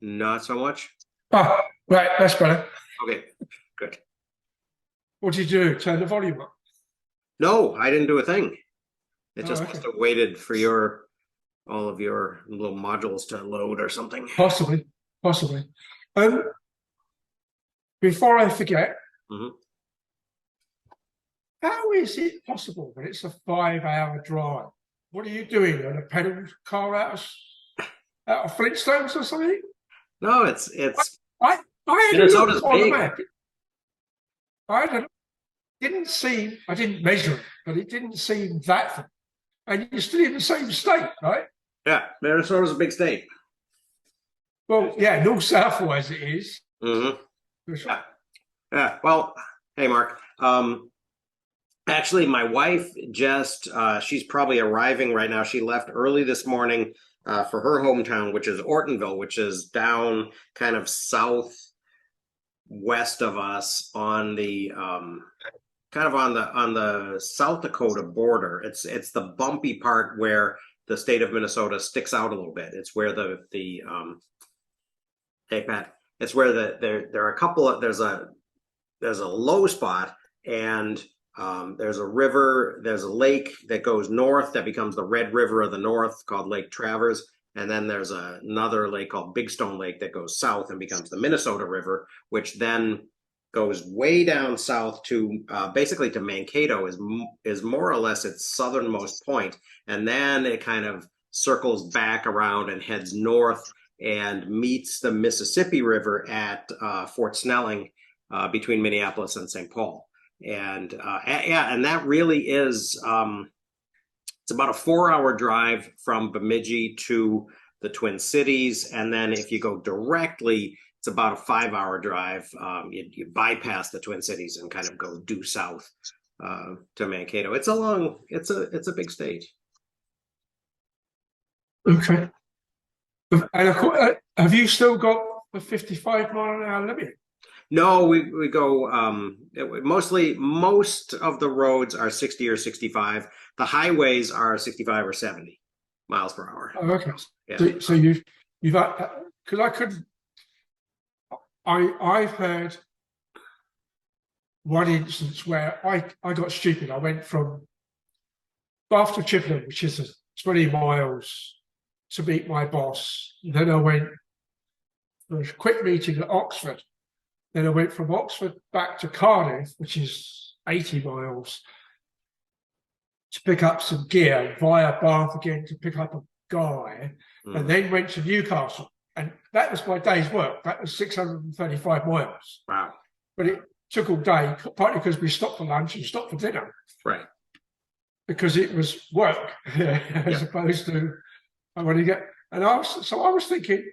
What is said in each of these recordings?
Not so much. Oh, right, that's better. Okay, good. What did you do? Turn the volume up? No, I didn't do a thing. It Oh, just must okay. have waited for all of your little modules to load or something. Possibly, possibly. Um, Before I forget, Mhm. how is it possible when it's a 5 hour drive? What are you doing on a pedal car out of Flintstones or something? No, it's I, I had a Minnesota's look on the big. map. Didn't seem, I didn't measure it, but it didn't seem that far. And you're still in the same state, right? Yeah, Minnesota's a big state. Well, yeah, north-south wise it is. Hmm. For sure. Yeah, yeah. Well, hey, Mark. Actually, my wife just she's probably arriving right now. She left early this morning for her hometown, which is Ortonville, which is down kind of southwest of us on the kind of on the South Dakota border. It's the bumpy part where the state of Minnesota sticks out a little bit. It's where the hey Pat, it's where there are a couple of there's a low spot and there's a river, there's a lake that goes north that becomes the Red River of the North called Lake Travers. And then there's another lake called Big Stone Lake that goes south and becomes the Minnesota River, which then goes way down south to basically to Mankato is more or less its southernmost point, and then it kind of circles back around and heads north and meets the Mississippi River at Fort Snelling between Minneapolis and St. Paul. And yeah, and that really is it's about a 4 hour drive from Bemidji to the Twin Cities, and then if you go directly, it's about a 5 hour drive. You bypass the Twin Cities and kind of go due south to Mankato. It's a big state. Okay. And have you still got the 55-mile-an-hour limit? No, we go most of the roads are 60 or 65. The highways are 65 or 70 miles per hour. Oh, okay. Yeah. So you've because I couldn't. I've heard one instance where I got stupid. I went from Bath to Chippenham, which is 20 miles, to meet my boss. Then I went for a quick meeting at Oxford. Then I went from Oxford back to Cardiff, which is 80 miles, to pick up some gear via Bath again to pick up a guy, and then went to Newcastle. And that was my day's work. That was 635 miles. Wow. But it took all day, partly because we stopped for lunch and stopped for dinner. Right. Because it was work as opposed to I want to get. And I was thinking,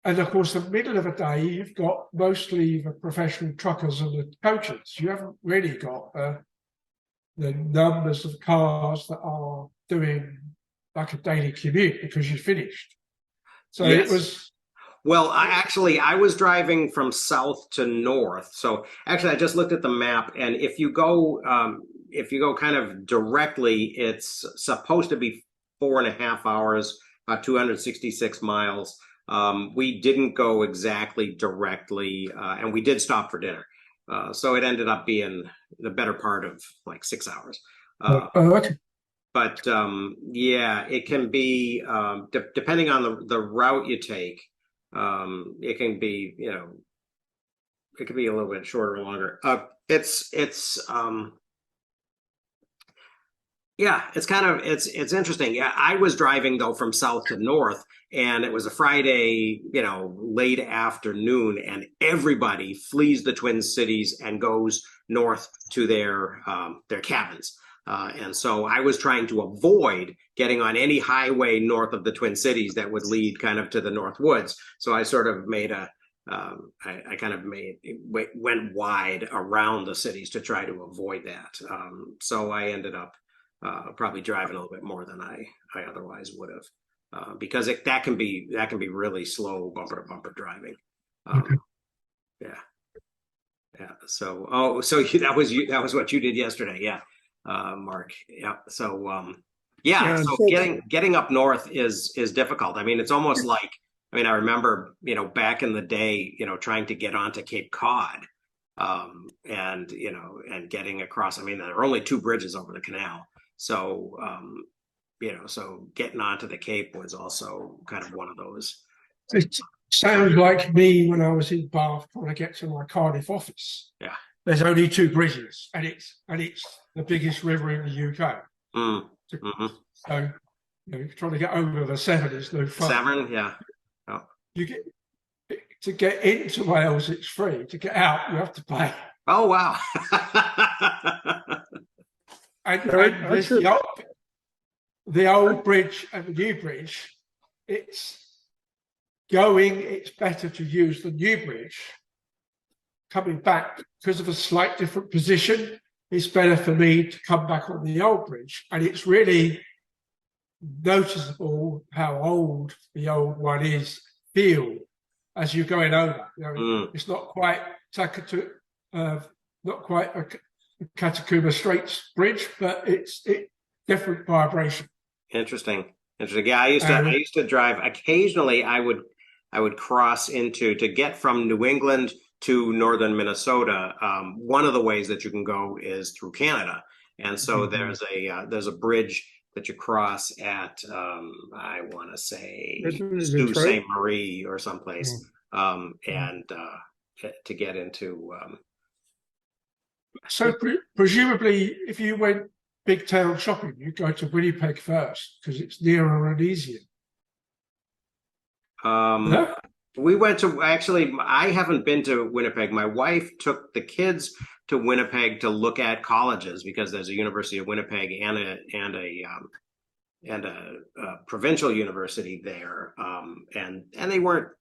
and of course the middle of the day you've got mostly the professional truckers and the coaches. You haven't really got the numbers of cars that are doing like a daily commute because you finished. So yes. It was. Well, I was driving from south to north. So actually, I just looked at the map, and if you go kind of directly, it's supposed to be 4.5 hours, 266 miles. We didn't go exactly directly, and we did stop for dinner. So it ended up being the better part of like 6 hours. Okay. But yeah, it can be depending on the route you take. It can be, it could be a little bit shorter or longer. Yeah, it's interesting. Yeah, I was driving though from south to north, and it was a Friday, late afternoon, and everybody flees the Twin Cities and goes north to their cabins. And so I was trying to avoid getting on any highway north of the Twin Cities that would lead kind of to the North Woods. So I sort of made I kind of went wide around the cities to try to avoid that. So I ended up probably driving a little bit more than I otherwise would have, because that can be really slow bumper to bumper driving. Okay. Yeah. So that was what you did yesterday. Yeah. Mark. Yeah. So Yeah, And so so, getting up north is difficult. I mean, it's almost like, I mean, I remember, back in the day, trying to get onto Cape Cod, and and getting across. I mean, there are only two bridges over the canal, so so getting onto the Cape was also kind of one of those. It sounds like me when I was in Bath trying to get to my Cardiff office. Yeah. There's only two bridges, and it's the biggest river in the UK. Mm, hmm. So, trying to get over the Severn is no fun. Severn, yeah. Oh. You get to get into Wales, it's free. To get out, you have to pay. Oh, wow. And I'm there's sure. the old bridge and the new bridge. It's better to use the new bridge. Coming back because of a slight different position, it's better for me to come back on the old bridge. And it's really noticeable how old the old one is feel as you're going over. It's not quite not quite a Catacomba Straits bridge, but it's different vibration. Interesting. Yeah, I used to drive occasionally. I would cross to get from New England to northern Minnesota. One of the ways that you can go is through Canada, and so there's a bridge that you cross at, I want to say Sault Ste. Marie or someplace, and to get into. So presumably, if you went big town shopping, you go to Winnipeg first because it's nearer and easier. Yeah? We went to, actually, I haven't been to Winnipeg. My wife took the kids to Winnipeg to look at colleges because there's a University of Winnipeg and a provincial university there, and they weren't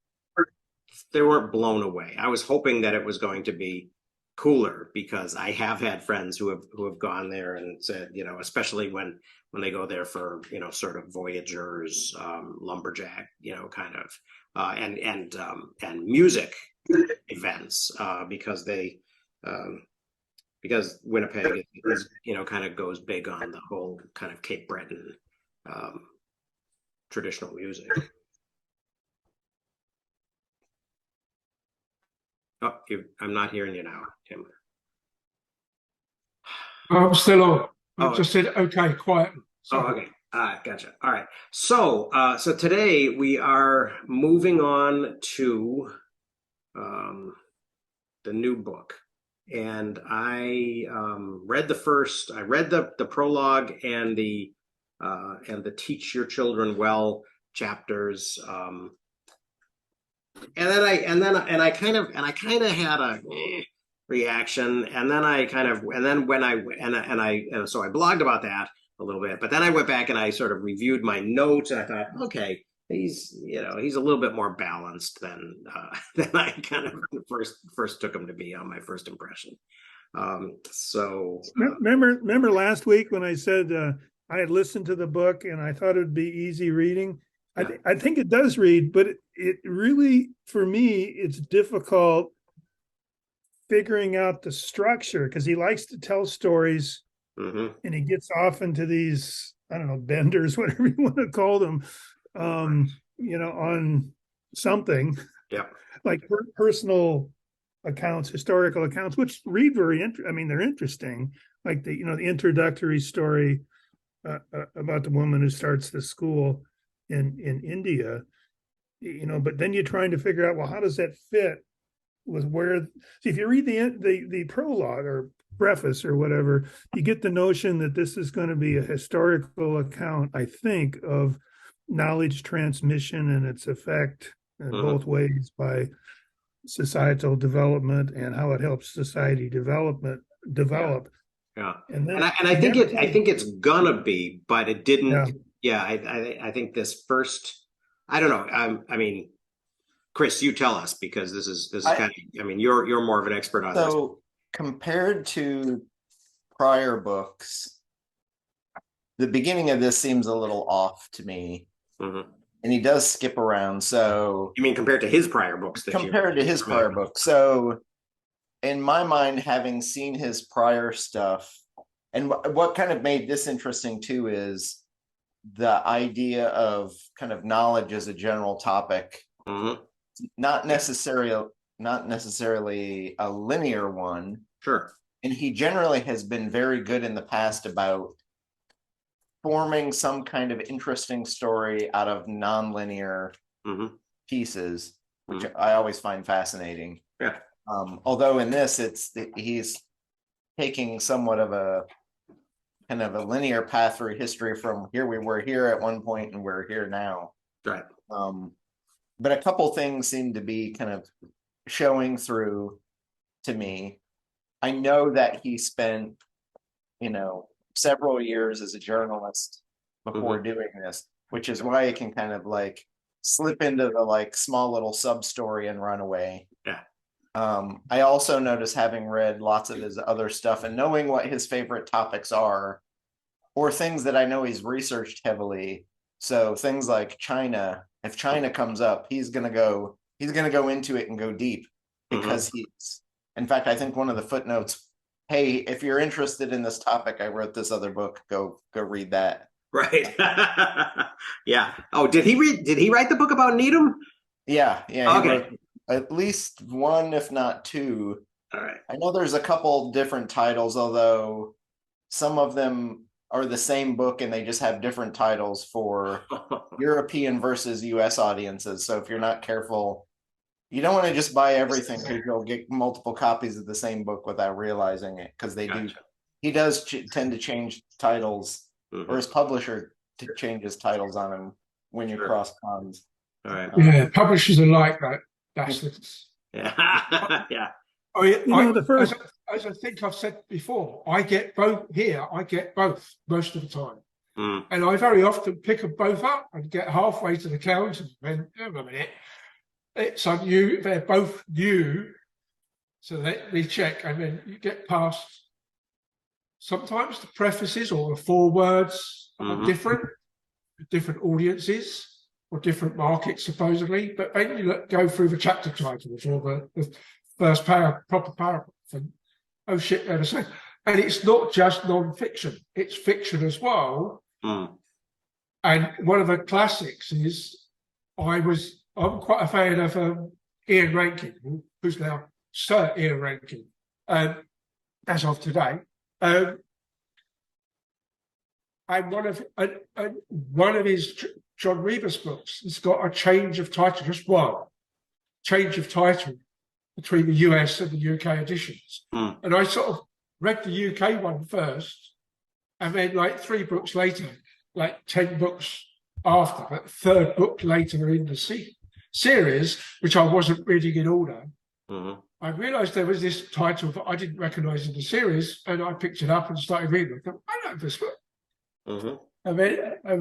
blown away. I was hoping that it was going to be cooler because I have had friends who have gone there and said, especially when they go there for sort of voyageurs, lumberjack, kind of, and music events, because because Winnipeg is kind of goes big on the whole kind of Cape Breton traditional music. Oh, I'm not hearing you now, Tim. I'm still on. I Oh, just said okay quietly. Oh, okay. Gotcha. All right. So, so today we are moving on to the new book, and I read the prologue and the Teach Your Children Well chapters. And I kind of had a reaction, and then so I blogged about that a little bit, but then I went back and I sort of reviewed my notes, and I thought, okay, he's a little bit more balanced than I kind of first took him to be on my first impression. Remember last week when I said I had listened to the book and I thought it would be easy reading. Yeah. I think it does read, but it really, for me, it's difficult figuring out the structure because he likes to tell stories, and he gets off into these, I don't know, benders, whatever you want to call them, on something. Yeah. Like personal accounts, historical accounts, which read very they're interesting. Like the introductory story about the woman who starts the school in India, but then you're trying to figure out, well, how does that fit with where? See, if you read the prologue or preface or whatever, you get the notion that this is going to be a historical account, I think, of knowledge transmission and its effect in both ways by societal development and how it helps society develop. Yeah. And I think it's gonna be, but it didn't. Yeah, I think this first, I don't know. I mean, Chris, you tell us, because this is kind of, you're more of an expert on this. So compared to prior books, the beginning of this seems a little off to me. Mm-hmm. And he does skip around. So you mean compared to his prior books? Compared to his prior books. So in my mind, having seen his prior stuff, and what kind of made this interesting too is the idea of kind of knowledge as a general topic, not necessarily a linear one. Sure. And he generally has been very good in the past about forming some kind of interesting story out of non-linear pieces, which I always find fascinating. Yeah. Although in this, he's taking somewhat of a kind of a linear path through history from here we were here at one point and we're here now. Right. But a couple things seem to be kind of showing through to me. I know that he spent, several years as a journalist before doing this, which is why it can kind of like slip into the like small little sub story and run away. Yeah. I also notice, having read lots of his other stuff and knowing what his favorite topics are, or things that I know he's researched heavily. So things like China, if China comes up, he's gonna go into it and go deep, because in fact, I think one of the footnotes, hey, if you're interested in this topic, I wrote this other book, go read that. Right. Yeah. Oh, did he write the book about Needham? Yeah. Okay. At least one, if not two. All right. I know there's a couple different titles, although some of them are the same book and they just have different titles for European versus US audiences. So if you're not careful, you don't want to just buy everything, because you'll get multiple copies of the same book without realizing it, because he does tend to change titles, or his publisher changes titles on him when you cross ponds. All right. Yeah, publishers are like that. That's the, Yeah. Yeah. as I think I've said before, I get both most of the time. And I very often pick them both up and get halfway to the count and then, hang on a minute, they're both new, so let me check, and then you get past. Sometimes the prefaces or the forewords are different audiences or different markets, supposedly. But then you go through the chapter titles or the first proper paragraph, and oh shit, they're the same. And it's not just non-fiction; it's fiction as well. And one of the classics is I'm quite a fan of Ian Rankin, who's now Sir Ian Rankin, as of today. And one of his John Rebus books has got a change of title, just one change of title between the US and the UK editions. And I sort of read the UK one first, and then like 3 books later, like 10 books after, but third book later in the series, which I wasn't reading in order, I realised there was this title that I didn't recognise in the series, and I picked it up and started reading it. I thought, I know this book. And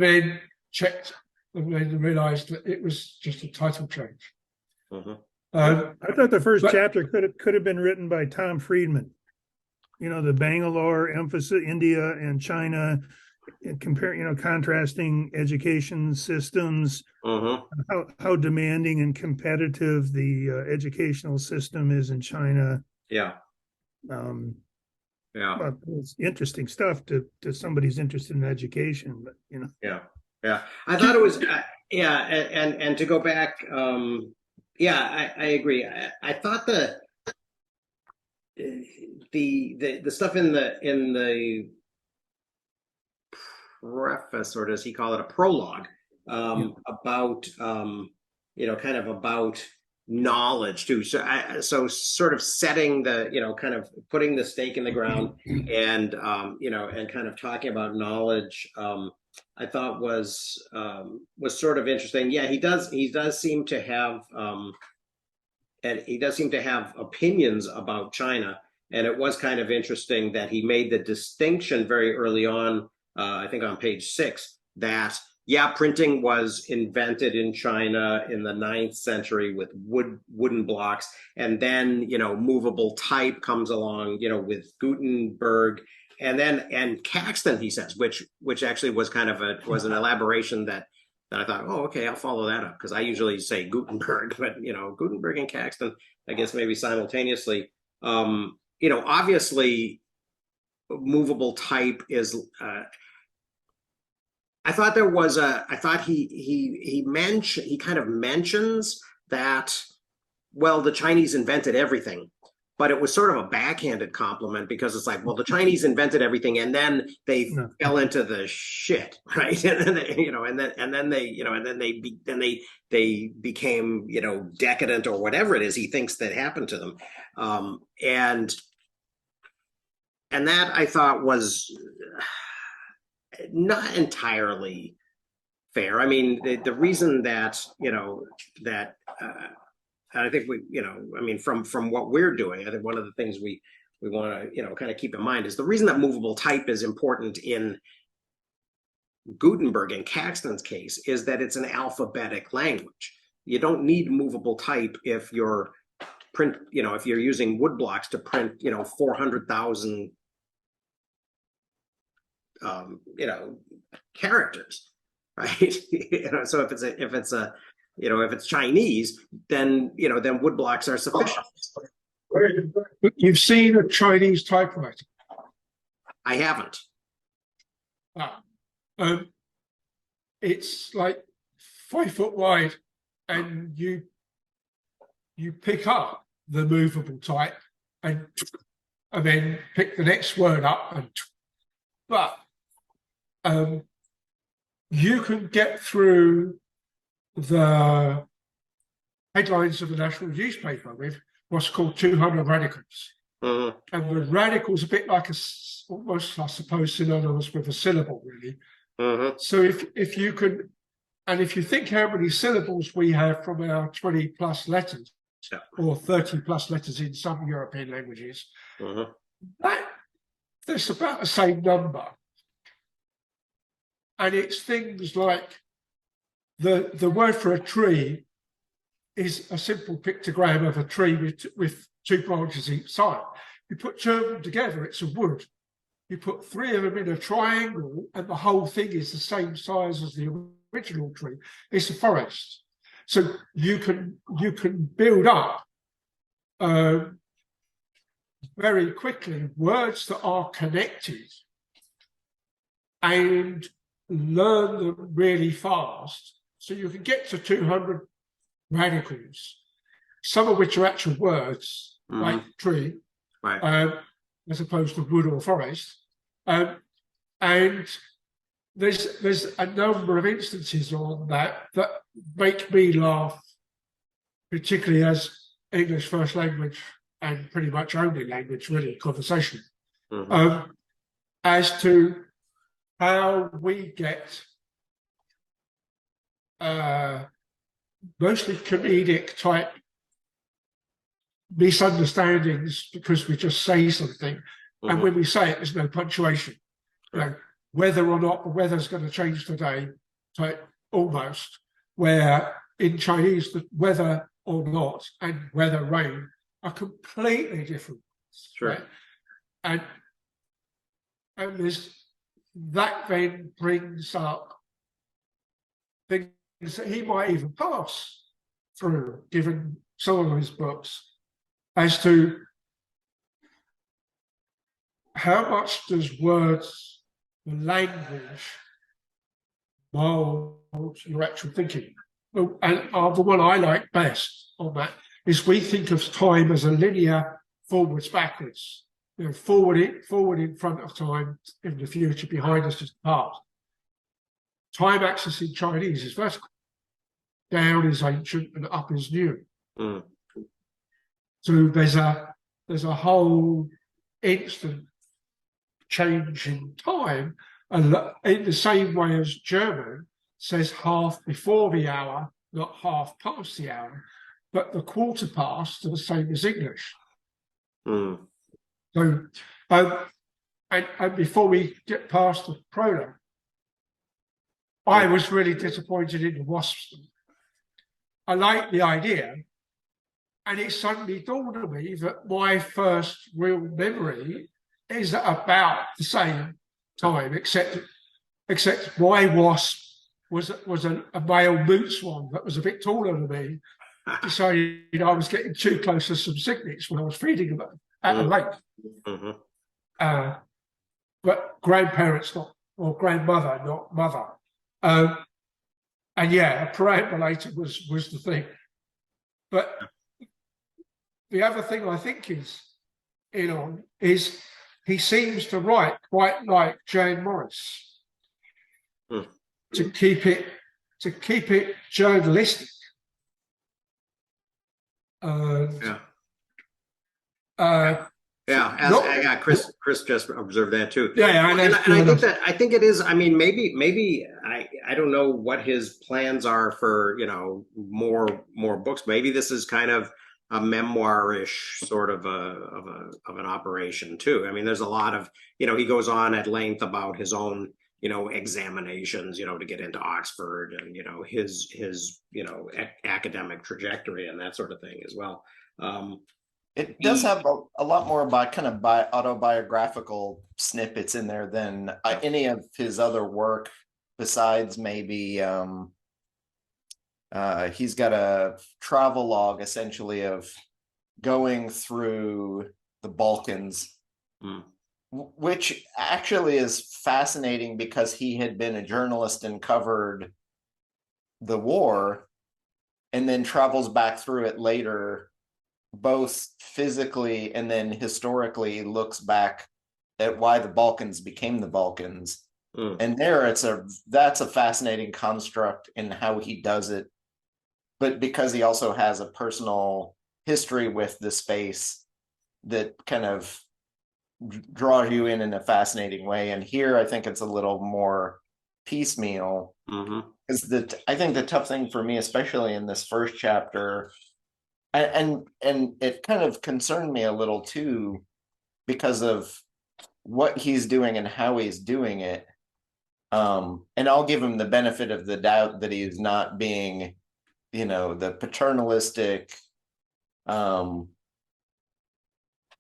then checked, and then realised that it was just a title change. I thought the first chapter could have been written by Tom Friedman. The Bangalore emphasis, India and China, contrasting education systems, how demanding and competitive the educational system is in China. Yeah. Well, it's interesting stuff to somebody who's interested in education, but Yeah. I thought it was and to go back, I agree. I thought the stuff in the preface, or does he call it a prologue, about kind of about knowledge too. So sort of setting the kind of putting the stake in the ground, and and kind of talking about knowledge, I thought was sort of interesting. Yeah, he does seem to have opinions about China, and it was kind of interesting that he made the distinction very early on, I think on page 6, that printing was invented in China in the 9th century with wooden blocks, and then movable type comes along with Gutenberg, and Caxton, he says, which actually was kind of an elaboration that I thought, oh, okay, I'll follow that up, because I usually say Gutenberg, but Gutenberg and Caxton, I guess maybe simultaneously. Obviously movable type is I thought there was I thought he kind of mentions that, well, the Chinese invented everything, but it was sort of a backhanded compliment because it's like, well, the Chinese invented everything and then they fell into the shit, right? And then they became, decadent or whatever it is he thinks that happened to them. And that I thought was not entirely fair. I mean, the reason that, and I think from what we're doing, I think one of the things we want to, kind of keep in mind is the reason that movable type is important in Gutenberg and Caxton's case is that it's an alphabetic language. You don't need movable type if you're if you're using wood blocks to print, 400,000 characters, right? So if it's Chinese, then wood blocks are sufficient. You've seen a Chinese typewriter? I haven't. It's like 5 foot wide, and you pick up the movable type and then pick the next word up, but you can get through the headlines of the national newspaper with what's called 200 radicals. And the radical's a bit like almost, I suppose, synonymous with a syllable, really. So if you can, and if you think how many syllables we have from our 20 plus letters, or 30 plus letters in some European languages, that's about the same number. And it's things like the word for a tree is a simple pictogram of a tree with 2 branches each side. You put 2 of them together, it's a wood. You put 3 of them in a triangle, and the whole thing is the same size as the original tree. It's a forest. So you can build up very quickly words that are connected and learn them really fast. So you can get to 200 radicals, some of which are actual words, like tree, right, as opposed to wood or forest. And there's a number of instances on that make me laugh, particularly as English first language and pretty much only language, really, conversation, as to how we get mostly comedic type misunderstandings because we just say something, and when we say it, there's no punctuation. Whether or not the weather's going to change today, type almost, where in Chinese, the whether or not and whether rain are completely different. Sure. Right? And that then brings up things that he might even pass through, given some of his books, as to how much does words, language, mold your actual thinking. And the one I like best on that is we think of time as a linear forwards, backwards. Forward in front of time, in the future, behind us is the past. Time axis in Chinese is vertical. Down is ancient and up is new. So there's a whole instant change in time, and in the same way as German says half before the hour, not half past the hour, but the quarter past are the same as English. So, and before we get past the prologue, I was really disappointed in the wasps. I like the idea, and it suddenly dawned on me that my first real memory is about the same time, except my wasp was a male moot swan that was a bit taller than me. Decided I was getting too close to some cycnids when I was feeding them at a lake. But grandparents, or grandmother, not mother. And yeah, a perambulator was the thing. But the other thing I think is in on is he seems to write quite like Jane Morris Hmm. to keep it journalistic. Yeah. Uh, Yeah, Chris just observed that too. Yeah, and I think it is. I mean, maybe I don't know what his plans are for more books. Maybe this is kind of a memoir-ish sort of of an operation too. I mean, there's a lot of he goes on at length about his own examinations to get into Oxford and his academic trajectory and that sort of thing as well. It does have a lot more autobiographical snippets in there than any of his other work, besides maybe he's got a travel log essentially of going through the Balkans, which actually is fascinating because he had been a journalist and covered the war and then travels back through it later, both physically and then historically looks back at why the Balkans became the Balkans. And that's a fascinating construct in how he does it. But because he also has a personal history with the space that kind of draws you in a fascinating way. And here I think it's a little more piecemeal. Because I think the tough thing for me, especially in this first chapter, and it kind of concerned me a little too, because of what he's doing and how he's doing it. And I'll give him the benefit of the doubt that he's not being, the paternalistic,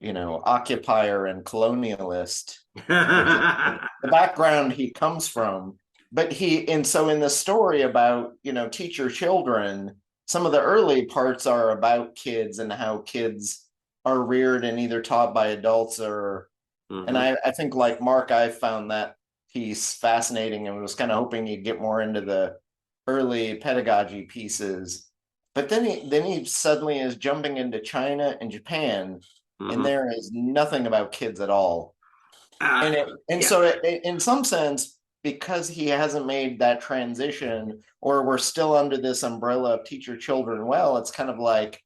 occupier and colonialist, the background he comes from. But so in the story about, teach your children, some of the early parts are about kids and how kids are reared and either taught by adults or, and I think like Mark, I found that piece fascinating and was kind of hoping you'd get more into the early pedagogy pieces. But then he suddenly is jumping into China and Japan, and there is nothing about kids at all. So in some sense, because he hasn't made that transition, or we're still under this umbrella of teach your children well, it's kind of like,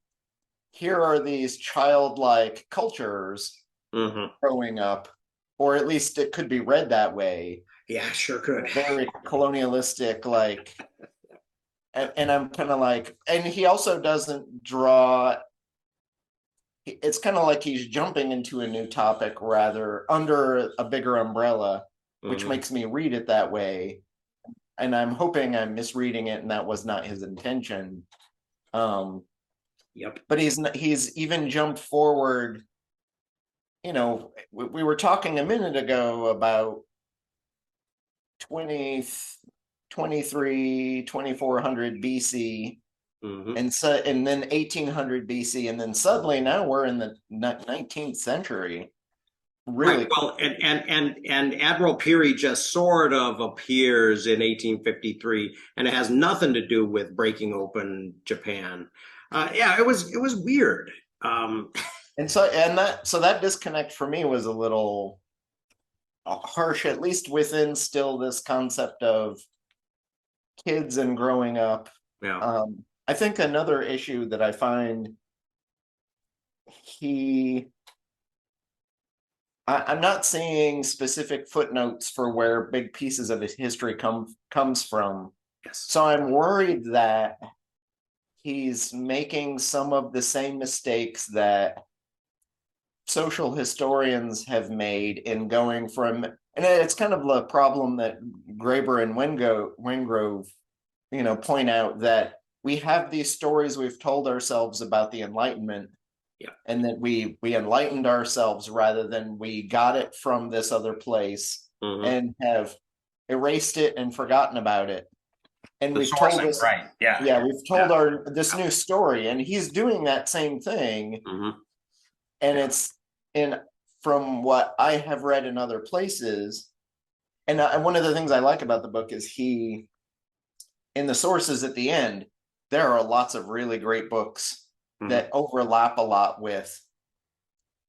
here are these childlike cultures growing up, or at least it could be read that way. Yeah, sure could. Very colonialistic, like, and I'm kind of like, and he also doesn't draw. It's kind of like he's jumping into a new topic rather under a bigger umbrella, which makes me read it that way. And I'm hoping I'm misreading it and that was not his intention. Yep. But he's even jumped forward. We were talking a minute ago about 2400 BC, and then 1800 BC, and then suddenly now we're in the 19th century. Really, right. Well, and Admiral Peary just sort of appears in 1853, and it has nothing to do with breaking open Japan. It was weird. So that disconnect for me was a little harsh, at least within still this concept of kids and growing up. Yeah. I think another issue that I find I'm not seeing specific footnotes for where big pieces of his history comes from. Yes. So I'm worried that he's making some of the same mistakes that social historians have made in going from, and it's kind of a problem that Graeber and Wengrove, point out, that we have these stories we've told ourselves about the Enlightenment, and that we enlightened ourselves rather than we got it from this other place and have erased it and forgotten about it. And we've told this, right? we've told this new story, and he's doing that same thing. And it's from what I have read in other places. And one of the things I like about the book is he in the sources at the end, there are lots of really great books Mhm. that overlap a lot with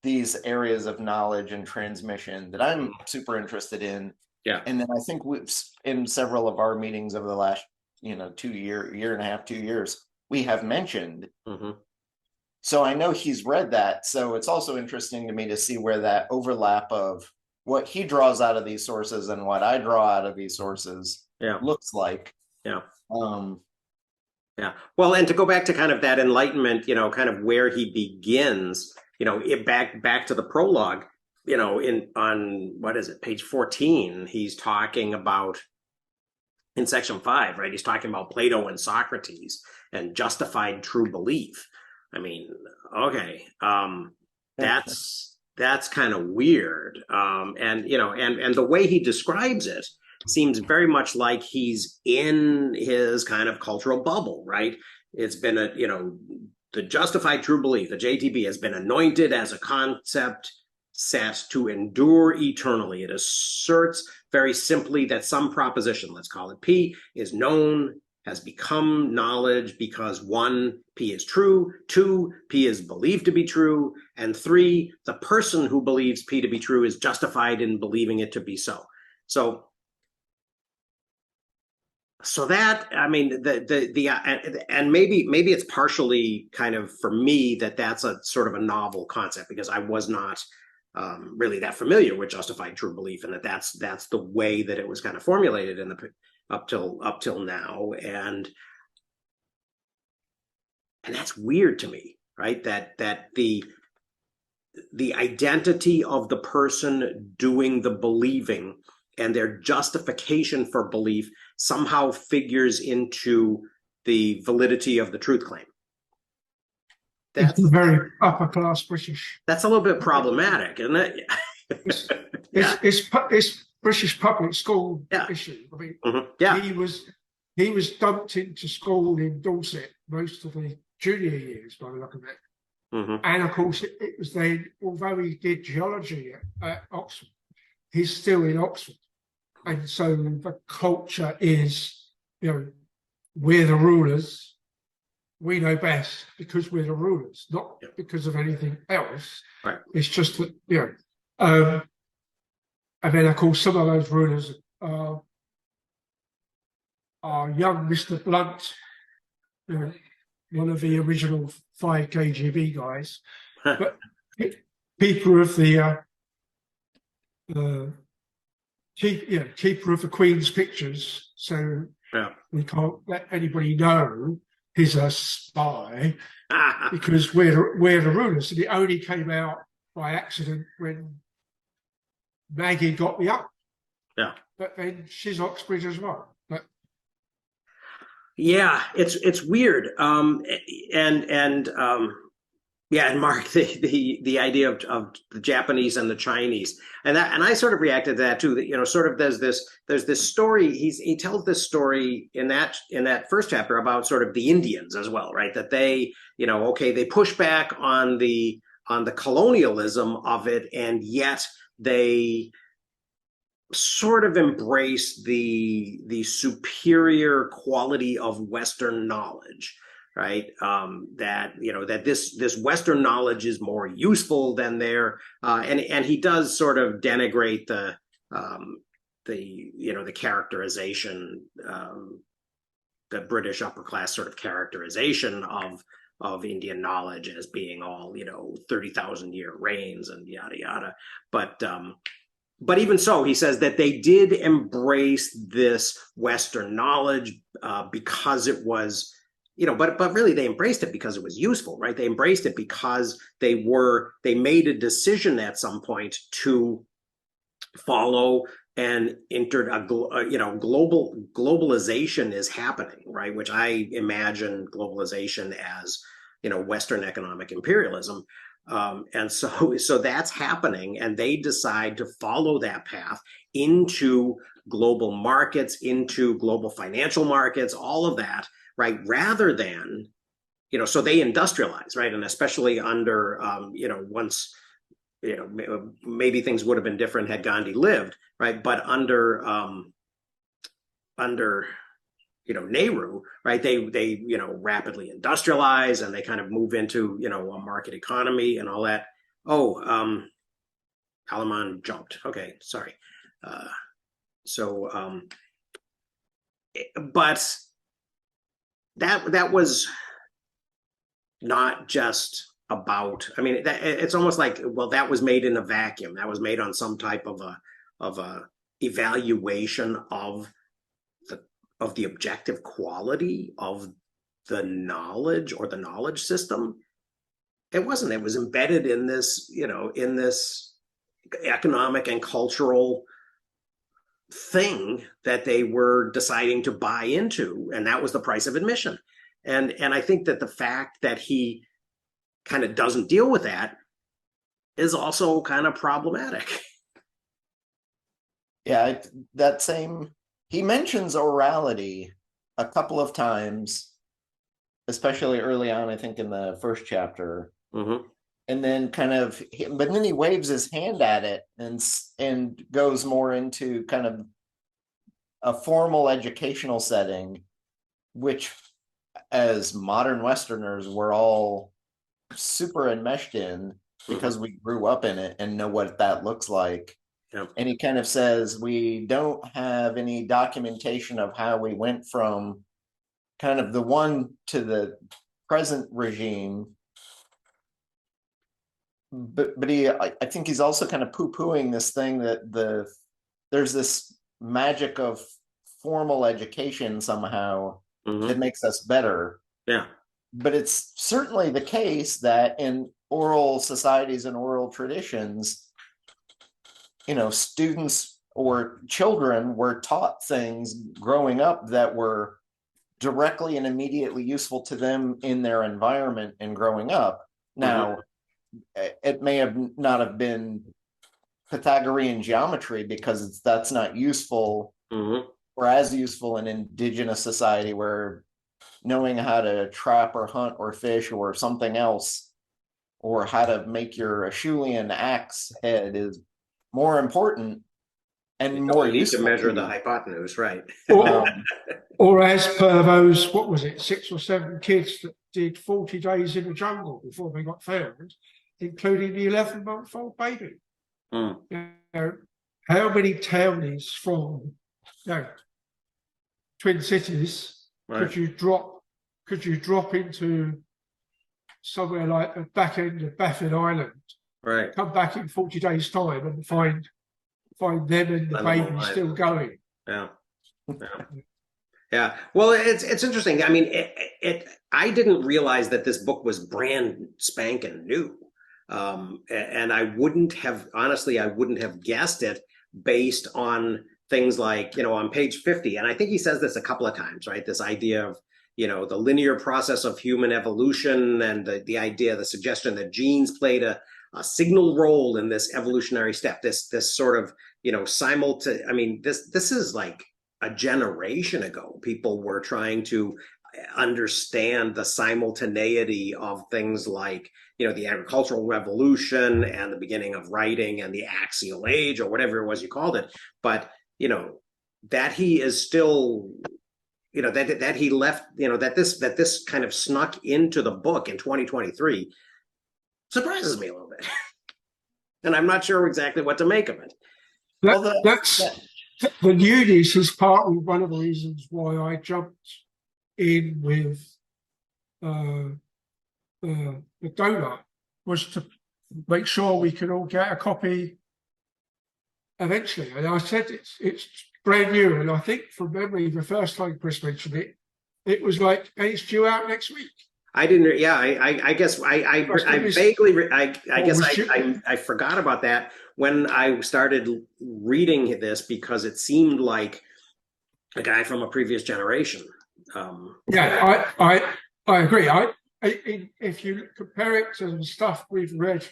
these areas of knowledge and transmission that I'm super interested in. Yeah. And then I think in several of our meetings over the last, 2 year and a half, 2 years, we have mentioned. Mhm. So I know he's read that. So it's also interesting to me to see where that overlap of what he draws out of these sources and what I draw out of these sources Yeah. looks like. Yeah. Um, Yeah. Well, and to go back to kind of that enlightenment, kind of where he begins, back to the prologue, on what is it, page 14, he's talking about in section 5, right? He's talking about Plato and Socrates and justified true belief. I mean, okay, that's kind of weird, and the way he describes it seems very much like he's in his kind of cultural bubble, right? It's been the justified true belief, the JTB, has been anointed as a concept set to endure eternally. It asserts very simply that some proposition, let's call it P, is known, has become knowledge because 1, P is true, 2, P is believed to be true, and 3, the person who believes P to be true is justified in believing it to be so. So that, I mean, and maybe it's partially kind of for me that's a sort of a novel concept, because I was not really that familiar with justified true belief, and that's the way that it was kind of formulated in the up till now, and that's weird to me, right? That the identity of the person doing the believing and their justification for belief somehow figures into the validity of the truth claim. It's very upper class British. That's a little bit problematic, isn't it? It's British public school Yeah. issue. I mean, Yeah. he was dumped into school in Dorset most of the junior years, by the look of it. And of course, it was then, although he did geology at Oxford, he's still in Oxford. And so the culture is, we're the rulers, we know best because we're the rulers, not because of anything else. Right. It's just that, and then of course some of those rulers are young Mr. Blunt, one of the original 5 KGB guys, but keeper of the keeper of the Queen's pictures, so we can't let anybody know he's a spy because we're the rulers. And it only came out by accident when Maggie got me up. Yeah. But then she's Oxbridge as well. But yeah, it's weird. And Mark, the idea of the Japanese and the Chinese, and I sort of reacted to that too. That sort of there's this story. He tells this story in that first chapter about sort of the Indians as well, right? That they they push back on the colonialism of it, and yet they sort of embrace the superior quality of Western knowledge. Right, that this Western knowledge is more useful than their, and he does sort of denigrate the characterization, the British upper class sort of characterization of Indian knowledge as being all 30,000-year reigns and yada yada, but even so, he says that they did embrace this Western knowledge because it was. But really they embraced it because it was useful, right? They embraced it because they made a decision at some point to follow and entered globalization is happening, right? Which I imagine globalization as, Western economic imperialism. And so that's happening, and they decide to follow that path into global markets, into global financial markets, all of that. Right, rather than, so they industrialize, right, and especially under, once, maybe things would have been different had Gandhi lived, right, but under Nehru, right? They rapidly industrialize and they kind of move into a market economy and all that. Oh, Alaman jumped. Okay, sorry. So, but that was not just about. I mean, it's almost like, well, that was made in a vacuum. That was made on some type of a evaluation of the objective quality of the knowledge or the knowledge system. It wasn't. It was embedded in this, in this economic and cultural thing that they were deciding to buy into, and that was the price of admission. And I think that the fact that he kind of doesn't deal with that is also kind of problematic. Yeah, he mentions orality a couple of times, especially early on, I think in the first chapter. Mm-hmm. And then but then he waves his hand at it and goes more into kind of a formal educational setting, which as modern Westerners, we're all super enmeshed in because we grew up in it and know what that looks like. Yeah. And he kind of says, we don't have any documentation of how we went from kind of the one to the present regime. But I think he's also kind of poo-pooing this thing that there's this magic of formal education somehow that makes us better. Yeah. But it's certainly the case that in oral societies and oral traditions, students or children were taught things growing up that were directly and immediately useful to them in their environment and growing up. Now, it may not have been Pythagorean geometry because that's not useful or as useful in indigenous society, where knowing how to trap or hunt or fish or something else, or how to make your Acheulean axe head is more important and more useful. To measure the hypotenuse, right? Or as per those, what was it, 6 or 7 kids that did 40 days in the jungle before they got found, including the 11-month-old baby. How many townies from Twin Cities could you drop into somewhere like the back end of Baffin Island, right? Come back in 40 days' time and find them and the baby still going. Yeah. Well, it's interesting. I mean, I didn't realize that this book was brand spanking new, and I wouldn't have guessed it based on things like on page 50. And I think he says this a couple of times, right? This idea of the linear process of human evolution, and the idea, the suggestion that genes played a signal role in this evolutionary step. This sort of simultaneous. I mean, this is like a generation ago. People were trying to understand the simultaneity of things like the agricultural revolution and the beginning of writing and the axial age, or whatever it was you called it. But that he is still that he left, that this kind of snuck into the book in 2023 surprises me a little bit. And I'm not sure exactly what to make of it. The newness is partly one of the reasons why I jumped in with the donut, was to make sure we could all get a copy eventually. And I said it's brand new, and I think from memory, the first time Chris mentioned it, it was like, hey, it's due out next week. I didn't. Yeah, I guess I vaguely. I forgot about that when I started reading this, because it seemed like a guy from a previous generation. Yeah, I agree. If you compare it to the stuff we've read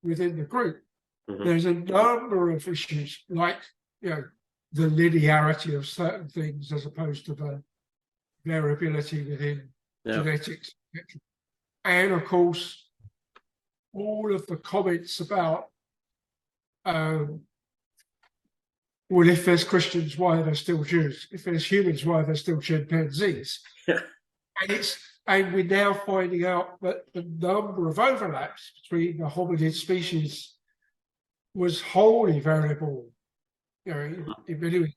within the group, there's a number of issues, like the linearity of certain things as opposed to the variability within genetics. And of course, all of the comments about well, if there's Christians, why are there still Jews? If there's humans, why are there still chimpanzees? And we're now finding out that the number of overlaps between the hominid species was wholly variable, in many ways.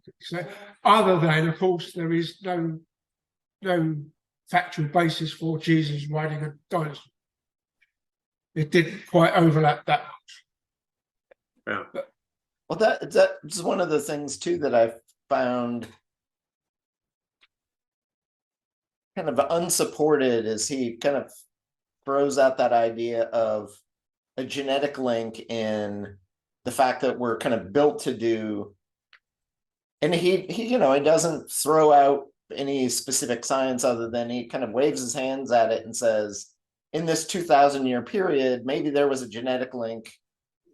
Other than, of course, there is no factual basis for Jesus riding a dinosaur. It didn't quite overlap that much. Yeah. Well, that's one of the things too that I found kind of unsupported is he kind of throws out that idea of a genetic link in the fact that we're kind of built to do, and he doesn't throw out any specific science other than he kind of waves his hands at it and says, in this 2,000-year period, maybe there was a genetic link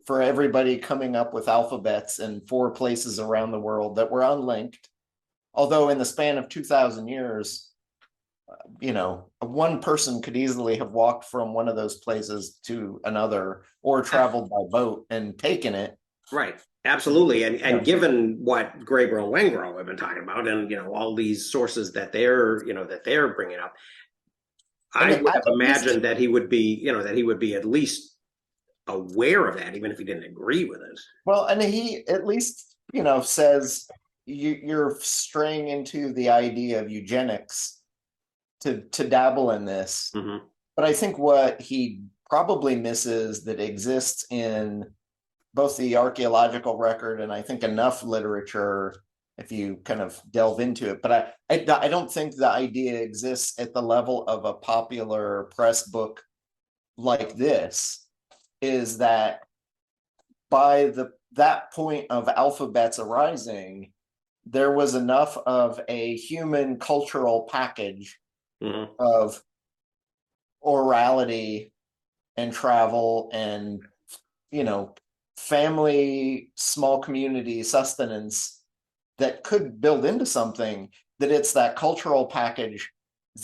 for everybody coming up with alphabets in 4 places around the world that were unlinked. Although in the span of 2,000 years, one person could easily have walked from one of those places to another or traveled by boat and taken it. Right. Absolutely. And given what Graeber and Wengrow have been talking about, and all these sources that they're bringing up, I would have imagined that he would be at least aware of that, even if he didn't agree with it. Well, and he at least, says you're straying into the idea of eugenics to dabble in this. Mm-hmm. But I think what he probably misses that exists in both the archaeological record and I think enough literature, if you kind of delve into it, but I don't think the idea exists at the level of a popular press book like this, is that by that point of alphabets arising, there was enough of a human cultural package mm-hmm. of orality and travel and family, small community sustenance that could build into something, that it's that cultural package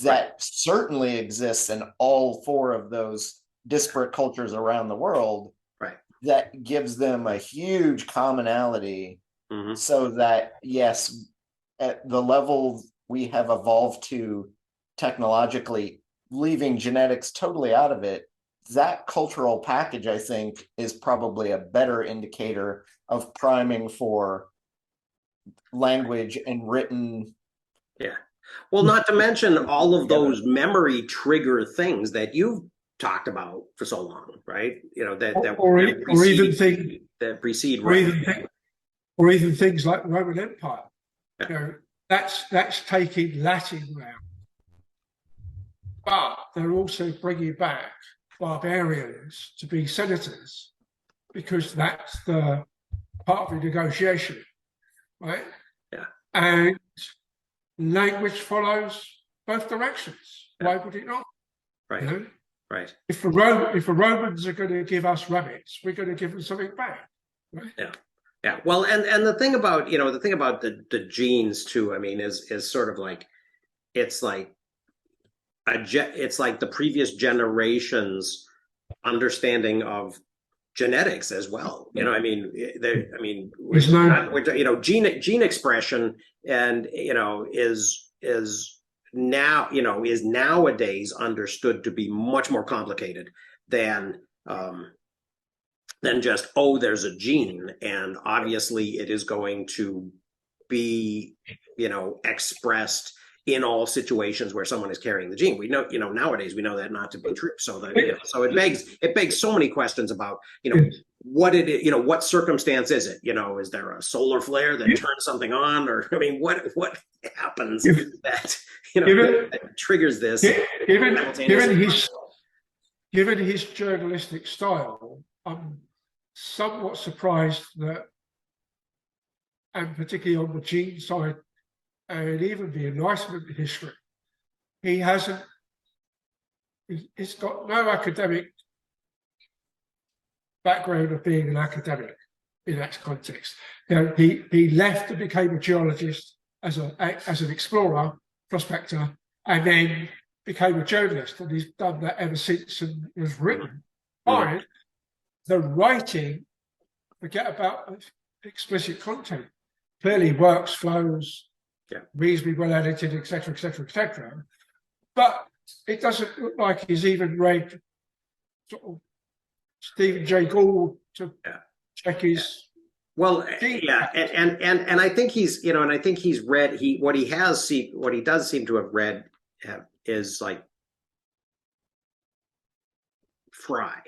that certainly exists in all 4 of those disparate cultures around the world, right, that gives them a huge commonality. mm-hmm. So that, yes, at the level we have evolved to technologically, leaving genetics totally out of it, that cultural package, I think, is probably a better indicator of priming for language and written. Yeah. Well, not to mention all of those memory trigger things that you've talked about for so long, right? Or even things like the Roman Empire. Yeah. That's taking Latin now, but they're also bringing back barbarians to be senators, because that's the part of the negotiation, right? Yeah. And language follows both directions. Yeah. Why would it not? Right. Right. If the Romans are going to give us rabbits, we're going to give them something back. Right? Yeah. Yeah. Well, and the thing about the genes too, I mean, is sort of like, it's like the previous generation's understanding of genetics as well. Gene expression and is nowadays understood to be much more complicated than just, there's a gene, and obviously it is going to be expressed in all situations where someone is carrying the gene. We know, nowadays we know that not to be true. So that, so it begs so many questions about, what it is, what circumstance is it? Is there a solar flare that turns something on, or what happens that that triggers this? Given his journalistic style, I'm somewhat surprised that, and particularly on the gene side, and even the Enlightenment history, he's got no academic background of being an academic in that context. He left and became a geologist as an explorer, prospector, and then became a journalist, and he's done that ever since and has written. Fine. The writing, forget about explicit content. clearly works, flows, Yeah. reasonably well edited, etc., etc., etc. But it doesn't look like he's even read sort of Stephen Jay Gould to Yeah. check his. Well, yeah, and I think he's, you know, and I think he's read what he does seem to have read is like Fry,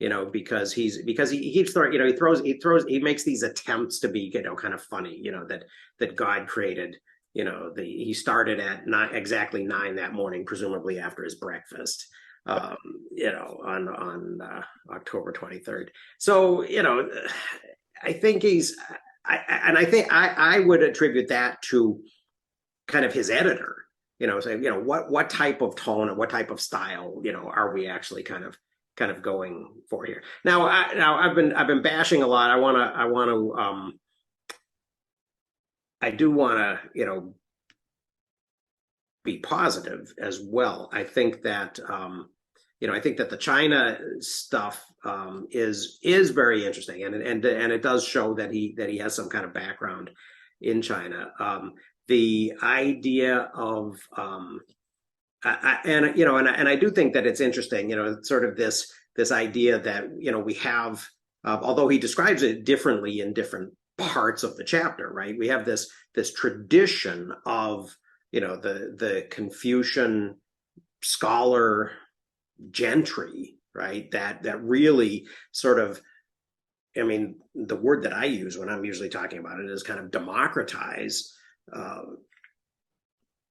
you know, because he keeps throwing, you know, he makes these attempts to be, you know, kind of funny, you know, that God created, you know, he started at exactly 9 that morning, presumably after his breakfast, you know, on October 23rd. So, you know, I think I think I would attribute that to kind of his editor, you know, saying, you know, what type of tone and what type of style, you know, are we actually kind of going for here. Now I've been bashing a lot. I do want to, you know, be positive as well. I think that you know, I think that the China stuff is very interesting, and it does show that he has some kind of background in China. The idea of and you know, and I do think that it's interesting, you know, sort of this idea that, you know, we have, although he describes it differently in different parts of the chapter, right? We have this tradition of, you know, the Confucian scholar gentry, right? That really sort of, I mean, the word that I use when I'm usually talking about it is kind of democratize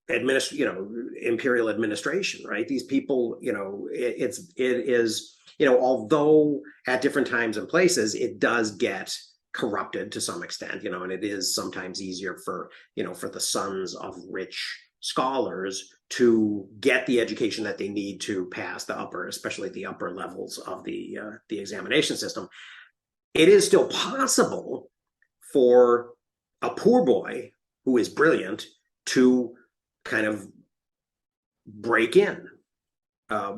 you know, imperial administration, right? These people, you know, it is, you know, although at different times and places it does get corrupted to some extent, you know, and it is sometimes easier for, you know, for the sons of rich scholars to get the education that they need to pass the upper, especially the upper levels of the examination system. It is still possible for a poor boy who is brilliant to kind of break in,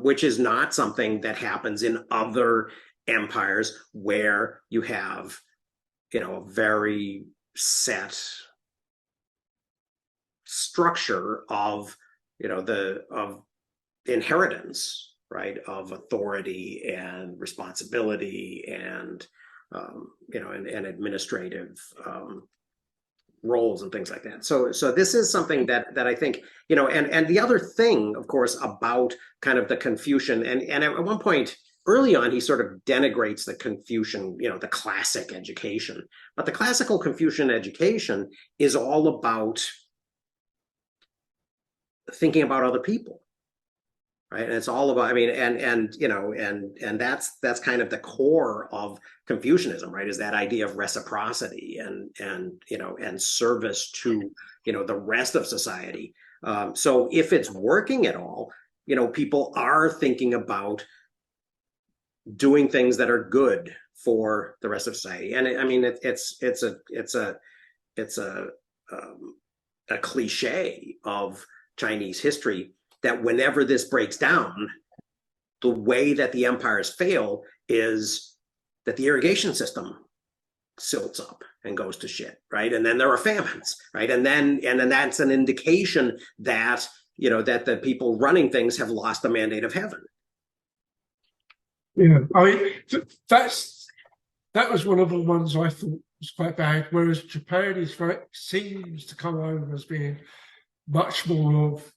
which is not something that happens in other empires where you have, you know, a very set structure of, you know, of inheritance, right, of authority and responsibility and you know, and administrative roles and things like that. So this is something that I think, you know, and the other thing, of course, about kind of the Confucian, and at one point early on, he sort of denigrates the Confucian, you know, the classic education. But the classical Confucian education is all about thinking about other people, right? And it's all about, I mean, and you know, and that's kind of the core of Confucianism, right? Is that idea of reciprocity and you know, and service to, you know, the rest of society. So if it's working at all, you know, people are thinking about doing things that are good for the rest of society. And I mean, it's a cliche of Chinese history that whenever this breaks down, the way that the empires fail is that the irrigation system silts up and goes to shit, right? And then there are famines, right? And then that's an indication that, you know, that the people running things have lost the mandate of heaven. Yeah, I mean, that was one of the ones I thought was quite bad. Whereas Japan seems to come over as being much more of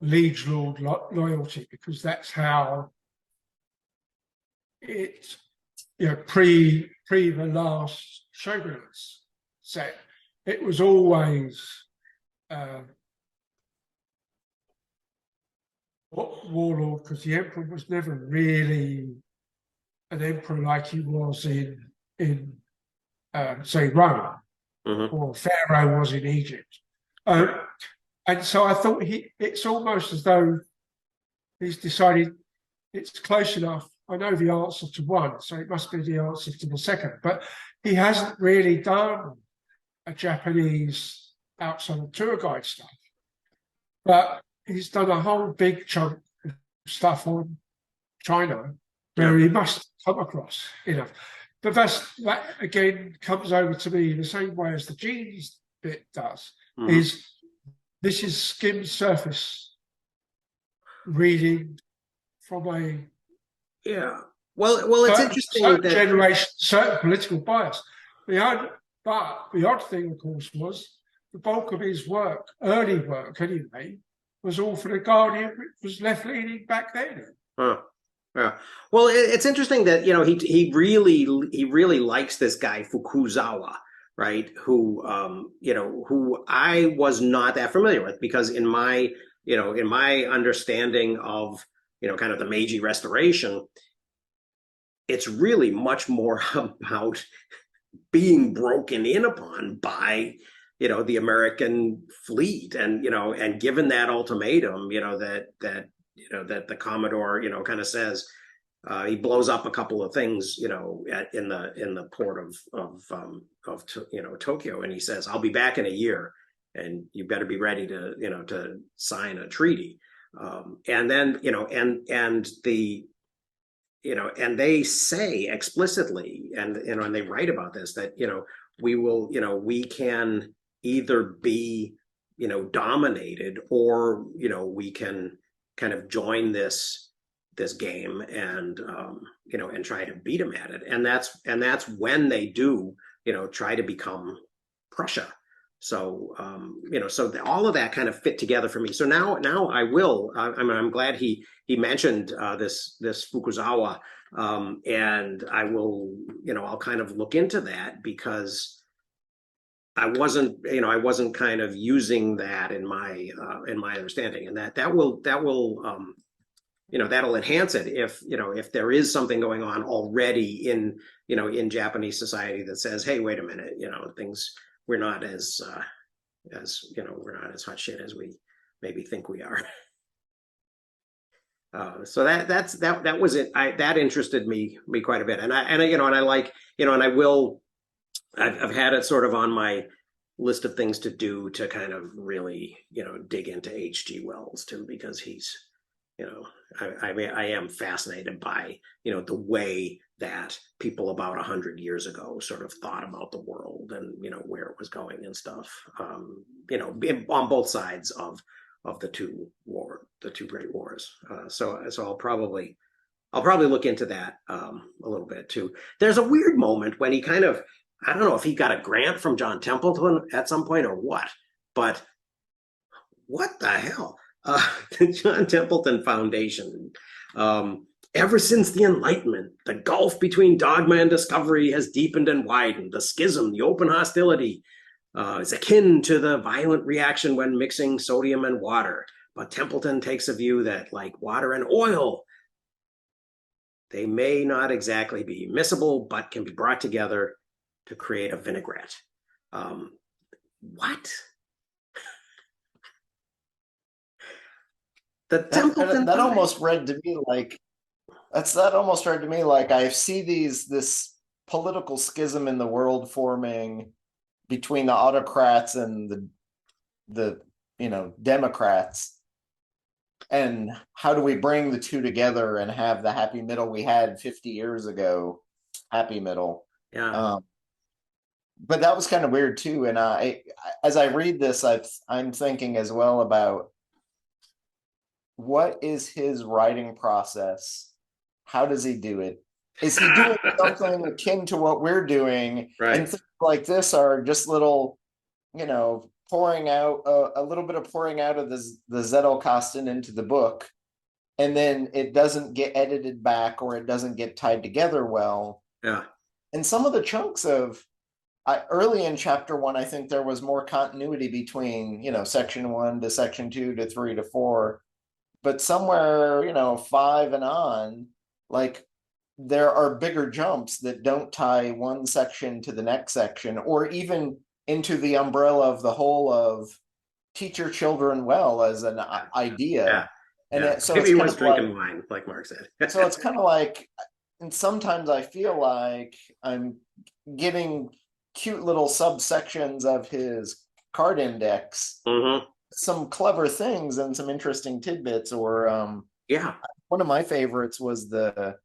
liege lord loyalty, because that's how it, you know, pre the last shogunates set. It was always warlord, because the emperor was never really an emperor like he was in say Rome, or Pharaoh was in Egypt. And so I thought it's almost as though he's decided it's close enough. I know the answer to one, so it must be the answer to the second. But he hasn't really done a Japanese outside of tour guide stuff. But he's done a whole big chunk of stuff on China where he must come across, you know. but that again comes over to me in the same way as the genes bit does. Mhm. Is this is skim surface reading from a Yeah. Well, it's interesting certain that generation, certain political bias. But the odd thing, of course, was the bulk of his work, early work anyway, was all for the Guardian, which was left leaning back then. Huh. Yeah. Well, it's interesting that he really likes this guy Fukuzawa, right? Who who I was not that familiar with, because in my understanding of kind of the Meiji Restoration, it's really much more about being broken in upon by the American fleet, and given that ultimatum, that the Commodore kind of says, he blows up a couple of things in the port of Tokyo, and he says, I'll be back in a year, and you better be ready to to sign a treaty. And then and they say explicitly, and they write about this, that we can either be dominated, or we can kind of join this game, and and try to beat them at it, and that's when they do try to become Prussia. So so all of that kind of fit together for me. So now I'm glad he mentioned this Fukuzawa, and I will I'll kind of look into that, because I wasn't kind of using that in my understanding, and that will that'll enhance it if there is something going on already in Japanese society that says, hey, wait a minute, things, we're not as we're not as hot shit as we maybe think we are. So that was it. That interested me quite a bit, and I like and I've had it sort of on my list of things to do, to kind of really dig into H.G. Wells too, because he's I am fascinated by the way that people about 100 years ago sort of thought about the world, and where it was going and stuff, on both sides of the two great wars. So I'll probably look into that a little bit too. There's a weird moment when he kind of, I don't know if he got a grant from John Templeton at some point or what, but what the hell? The John Templeton Foundation. Ever since the Enlightenment, the gulf between dogma and discovery has deepened and widened. The schism, the open hostility, is akin to the violent reaction when mixing sodium and water. But Templeton takes a view that, like water and oil, they may not exactly be miscible, but can be brought together to create a vinaigrette. What? That almost read to me like that almost read to me like I see this political schism in the world forming between the autocrats and the Democrats, and how do we bring the two together and have the happy middle we had 50 years ago? Happy middle. Yeah. But that was kind of weird too, and as I read this, I'm thinking as well about, what is his writing process? How does he do it? Is he doing something akin to what we're doing? Right. And things like this are just little, pouring out a little bit of pouring out of the Zettelkasten into the book, and then it doesn't get edited back, or it doesn't get tied together well. Yeah. And some of the chunks of early in chapter 1, I think there was more continuity between section 1 to section 2 to 3 to 4. But somewhere, 5 and on, like, there are bigger jumps that don't tie one section to the next section, or even into the umbrella of the whole of teach your children well as an idea. Yeah. And so maybe he was drinking wine, like Mark said. So it's kind of like, and sometimes I feel like I'm getting cute little subsections of his card index. Mm-hmm. Some clever things and some interesting tidbits, or yeah, one of my favorites was the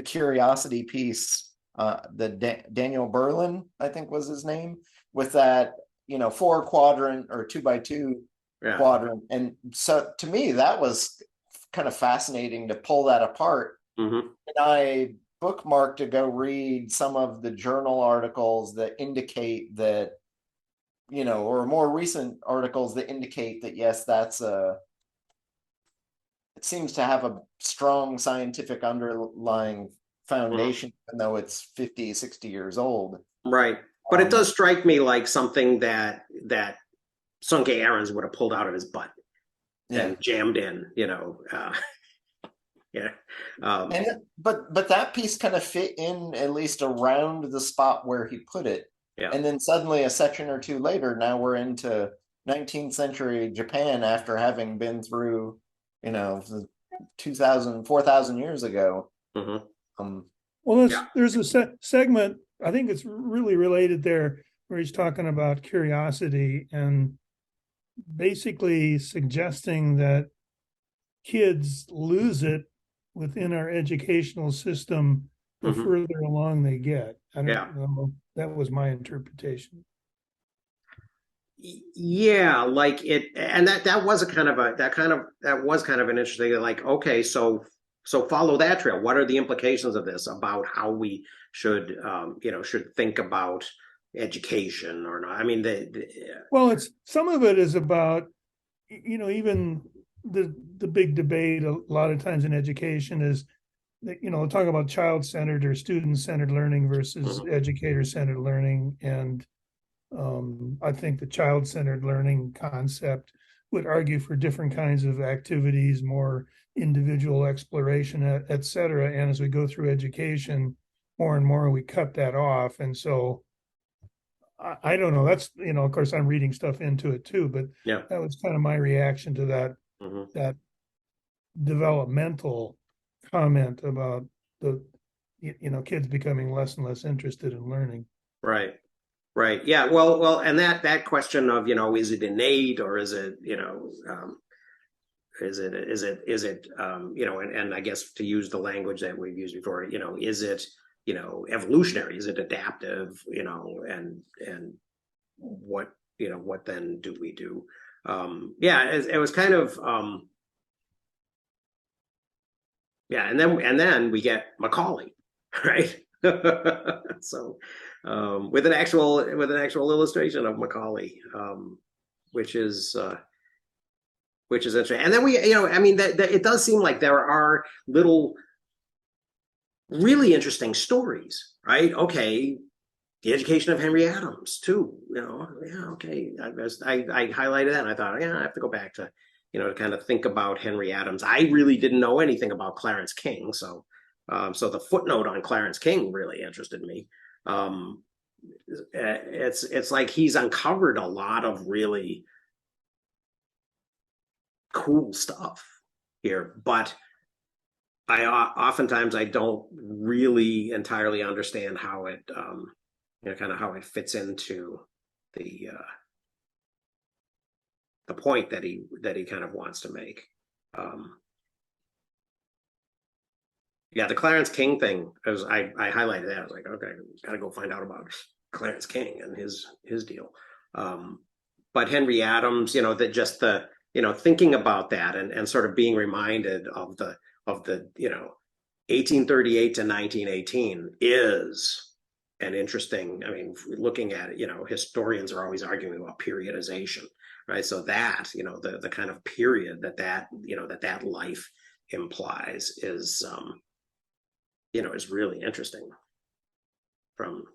curiosity piece Daniel Berlin, I think was his name, with that 4-quadrant or 2x2 Yeah. quadrant. And so to me, that was kind of fascinating to pull that apart. Hmm. And I bookmarked to go read some of the journal articles that indicate that, or more recent articles that indicate that, yes, it seems to have a strong scientific underlying foundation, even though it's 50, 60 years old. Right. But it does strike me like something that Sunke Ahrens would have pulled out of his butt and jammed in, yeah. But that piece kind of fit in at least around the spot where he put it. Yeah. And then suddenly a section or two later, now we're into 19th century Japan after having been through, 4,000 years ago. Mm-hmm. Well, there's a segment, I think it's really related there, where he's talking about curiosity and basically suggesting that kids lose it within our educational system the Mm-hmm. further along they get. I don't Yeah. know. That was my interpretation. Yeah, like it, and that was kind of an interesting, like, okay, so follow that trail. What are the implications of this about how we should should think about education or not? I mean, Well, it's some of it is about, even the big debate a lot of times in education is that, talk about child-centered or student-centered learning versus educator-centered learning. And I think the child-centered learning concept would argue for different kinds of activities, more individual exploration, et cetera. And as we go through education, more and more we cut that off. And so I don't know. That's, of course, I'm reading stuff into it too, but yeah. that was kind of my reaction to that developmental comment about the kids becoming less and less interested in learning. Right. Right. Yeah. Well, and that question of, is it innate or is it, is it, and I guess to use the language that we've used before, is it, evolutionary? Is it adaptive? And what, what then do we do? It was kind of, and then we get Macaulay, right? So, with an actual illustration of Macaulay, which is interesting. And then we, I mean, that it does seem like there are little really interesting stories, right? Okay, the education of Henry Adams too. Okay. I highlighted that and I thought, I have to go back to, to kind of think about Henry Adams. I really didn't know anything about Clarence King, so the footnote on Clarence King really interested me. It's like he's uncovered a lot of really cool stuff here, but oftentimes I don't really entirely understand how it kind of how it fits into the point that he kind of wants to make. The Clarence King thing, as I highlighted that, I was like, okay, gotta go find out about Clarence King and his deal. But Henry Adams, that just the thinking about that and sort of being reminded of the 1838 to 1918 is an interesting. I mean, looking at it, historians are always arguing about periodization, right? So that the kind of period that life implies is is really interesting, from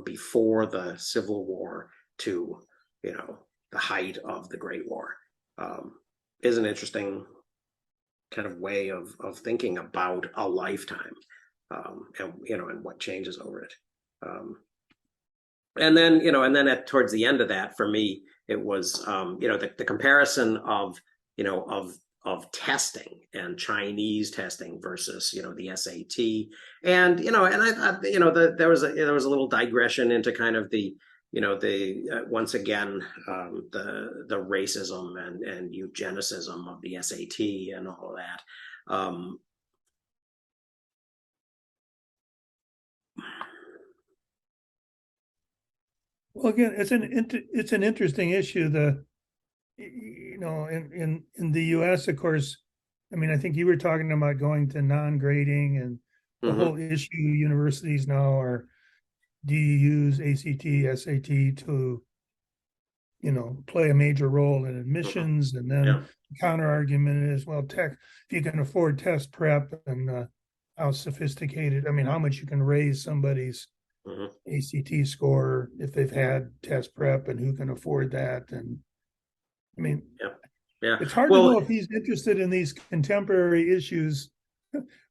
before the Civil War to the height of the Great War, is an interesting kind of way of thinking about a lifetime, and what changes over it. And then towards the end of that, for me, it was the comparison of testing and Chinese testing versus the SAT, and I thought there was a little digression into kind of the once again the racism and eugenicism of the SAT and all of that. Well, again, it's an interesting issue. In the U.S., of course, I mean, I think you were talking about going to non-grading, and the Mhm. whole issue universities now are, do you use ACT, SAT to, play a major role in Mhm. admissions? And Yeah. then the counter argument is, well, if you can afford test prep, and how sophisticated, I mean, how much you can raise somebody's Mhm. ACT score if they've had test prep, and who can afford that. And I mean, Yeah. Yeah. it's hard to Well, know if he's interested in these contemporary issues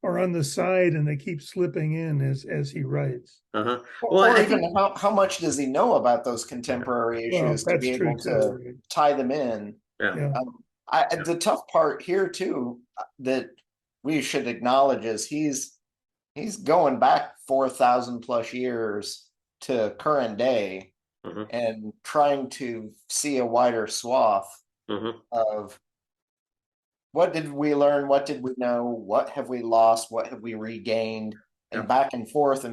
or on the side, and they keep slipping in as he writes. uh-huh. Or, Well, or I even think how much does he know about those contemporary Well, issues to that's be true able too, to right? tie them in? yeah. Yeah. Yeah. The tough part here too that we should acknowledge is he's going back 4,000 plus years to current day Mhm. and trying to see a wider swath Mhm. of what did we learn, what did we know, what have we lost, what have we regained, Yeah. and back and forth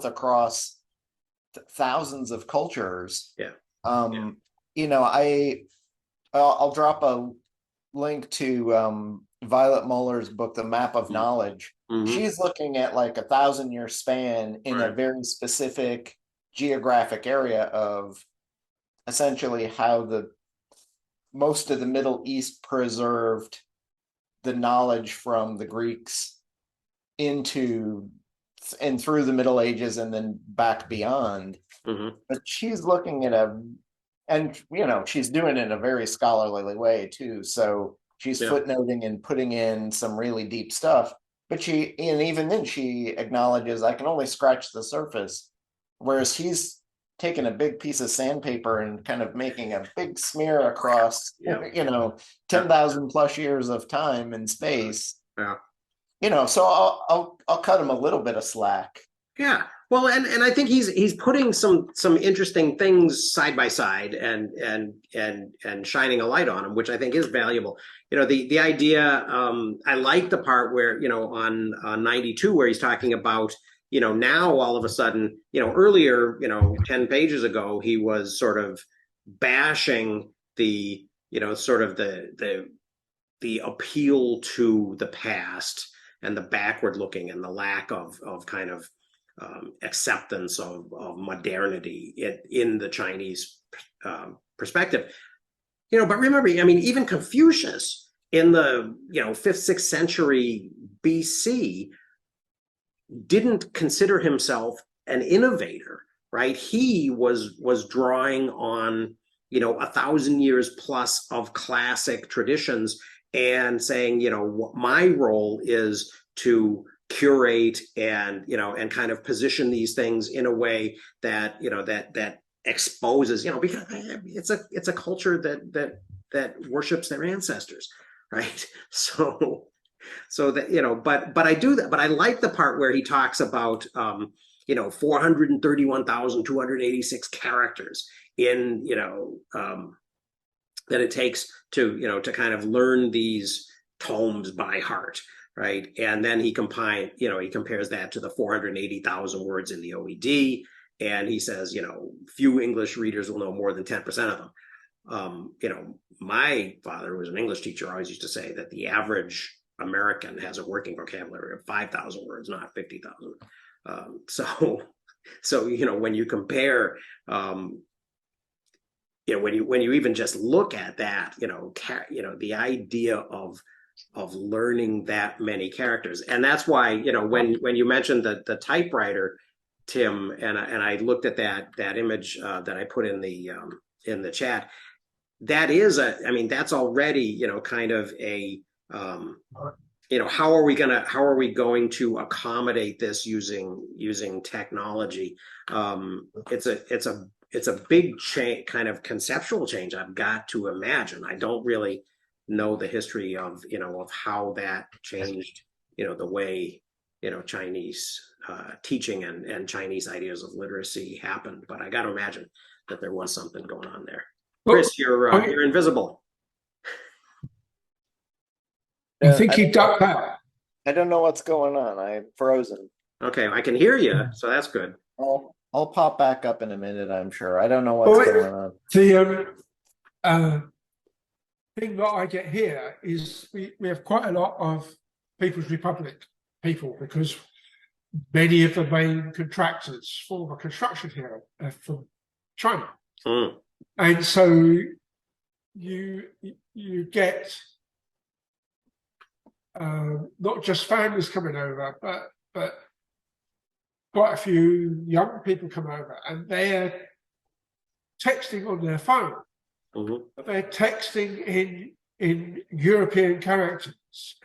across thousands of cultures. Yeah. Yeah. Um, I'll drop a link to Violet Muller's book, The Map of Mhm. Knowledge. Mhm. She's looking at like 1,000 year span in a Right. very specific geographic area of essentially how the most of the Middle East preserved the knowledge from the Greeks into and through the Middle Ages and then back beyond. Mhm. But she's looking at and she's doing it in a very scholarly way too. So she's Yeah. footnoting and putting in some really deep stuff. But and even then, she acknowledges I can only scratch the surface, whereas he's taking a big piece of sandpaper and kind of making a big smear across, Yeah. 10,000 plus years of time and space. Yeah. So I'll cut him a little bit of slack. Yeah. Well, and I think he's putting some interesting things side by side and shining a light on them, which I think is valuable. The idea. I like the part where on 92 where he's talking about now all of a sudden earlier 10 pages ago he was sort of bashing the sort of the appeal to the past and the backward looking and the lack of kind of acceptance of modernity in the Chinese perspective. But remember, I mean, even Confucius in the 5th, 6th century BC didn't consider himself an innovator, right? He was drawing on 1,000 years plus of classic traditions and saying, my role is to curate and kind of position these things in a way that that exposes, because it's a culture that worships their ancestors, right? So that but I do that, but I like the part where he talks about 431,286 characters in that it takes to kind of learn these tomes by heart, right? And then he compares that to the 480,000 words in the OED, and he says few English readers will know more than 10% of them. My father, who was an English teacher, always used to say that the average American has a working vocabulary of 5,000 words, not 50,000. So when you compare, when you even just look at that, the idea of learning that many characters, and that's why when you mentioned the typewriter, Tim, and I looked at that image that I put in the chat. That is I mean, that's already kind of a how are we going to accommodate this using technology? It's a big change, kind of conceptual change. I've got to imagine. I don't really know the history of of how that changed the way Chinese teaching and Chinese ideas of literacy happened. But I got to imagine that there was something going on there. But Chris, you're invisible. I think he ducked I out. don't know what's going on. I'm frozen. Okay, I can hear you, so that's good. Oh, I'll pop back up in a minute, I'm sure. I don't know what's Well, going on. the thing that I get here is we have quite a lot of People's Republic people, because many of the main contractors for the construction here are from China. Mm. And so you get not just families coming over, but quite a few young people come over, and they're texting on their phone. Mhm. They're texting in European characters,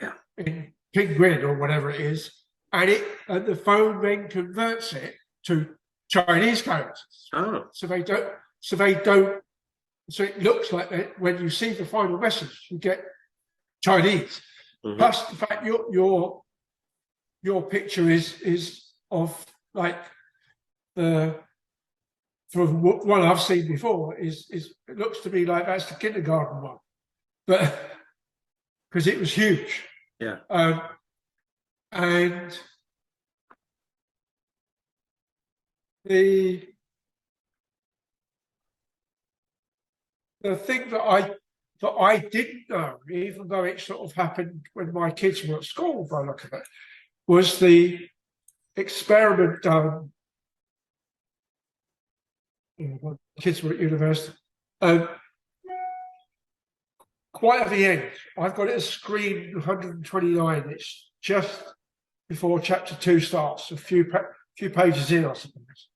Yeah. in Penguin or whatever it is, and the phone then converts it to Chinese characters. Oh. So they don't. So it looks like that when you see the final message, you get Chinese. Mhm. Plus the fact your picture is of like from one I've seen before is it looks to me like that's the kindergarten one, but because it was huge. Yeah. And the thing that I didn't know, even though it sort of happened when my kids were at school, by the look of it, was the experiment done when kids were at university. Quite at the end, I've got it as screen 129. It's just before chapter 2 starts, a few pages in, I suppose.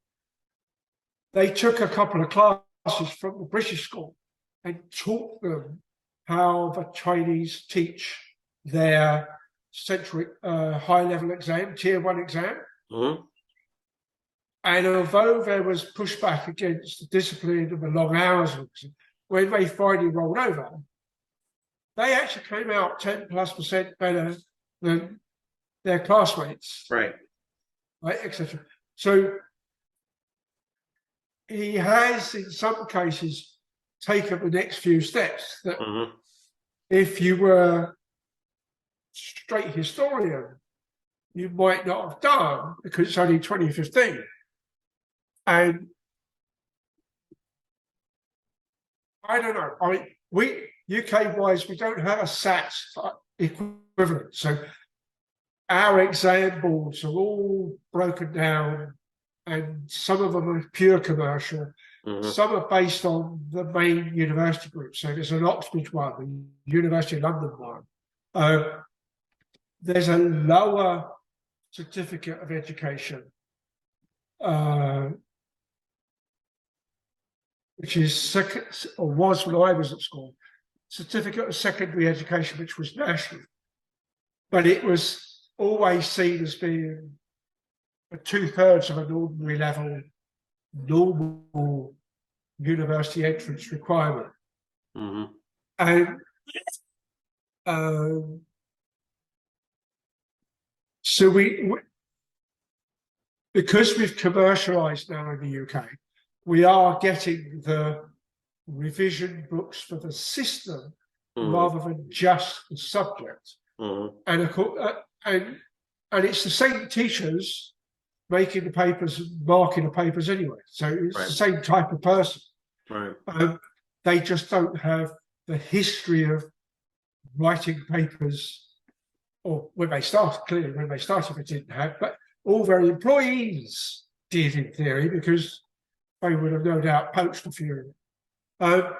They took a couple of classes from the British school and taught them how the Chinese teach their central high-level exam, tier 1 exam. Mhm. And although there was pushback against the discipline and the long hours, when they finally rolled over, they actually came out 10+% better than their classmates, Right. etc. So he has, in some cases, taken the next few steps that Mhm. if you were a straight historian, you might not have done, because it's only 2015. And I don't know. I mean, we UK-wise, we don't have a SAT equivalent. So our exam boards are all broken down, and some of them are pure commercial. Mhm. Some are based on the main university group. So there's an Oxford one, the University of London one. There's a lower certificate of education, which is second, or was when I was at school, certificate of secondary education, which was national, but it was always seen as being a 2/3 of an ordinary level, normal university entrance requirement. Mhm. And so because we've commercialised now in the UK, we are getting the revision books for the system Mhm. rather than just the subject. Mhm. And it's the same teachers making the papers and marking the papers anyway. So it's Right. the same type of person. Right. They just don't have the history of writing papers, or when they started, they didn't have, but all their employees did in theory, because they would have no doubt poached a few. But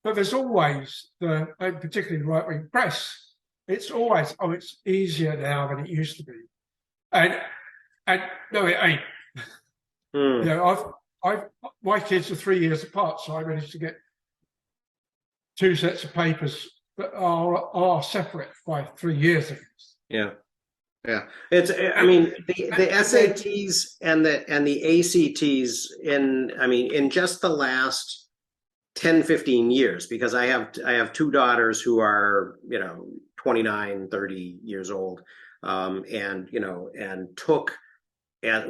there's always and particularly right-wing press, it's always, it's easier now than it used to be. And no, it ain't. Mm. You know, my kids are 3 years apart, so I managed to get 2 sets of papers that are separate by 3 years. Yeah. Yeah. It's, I mean, the SATs and the ACTs in just the last 10, 15 years, because I have 2 daughters who are, 29, 30 years old. And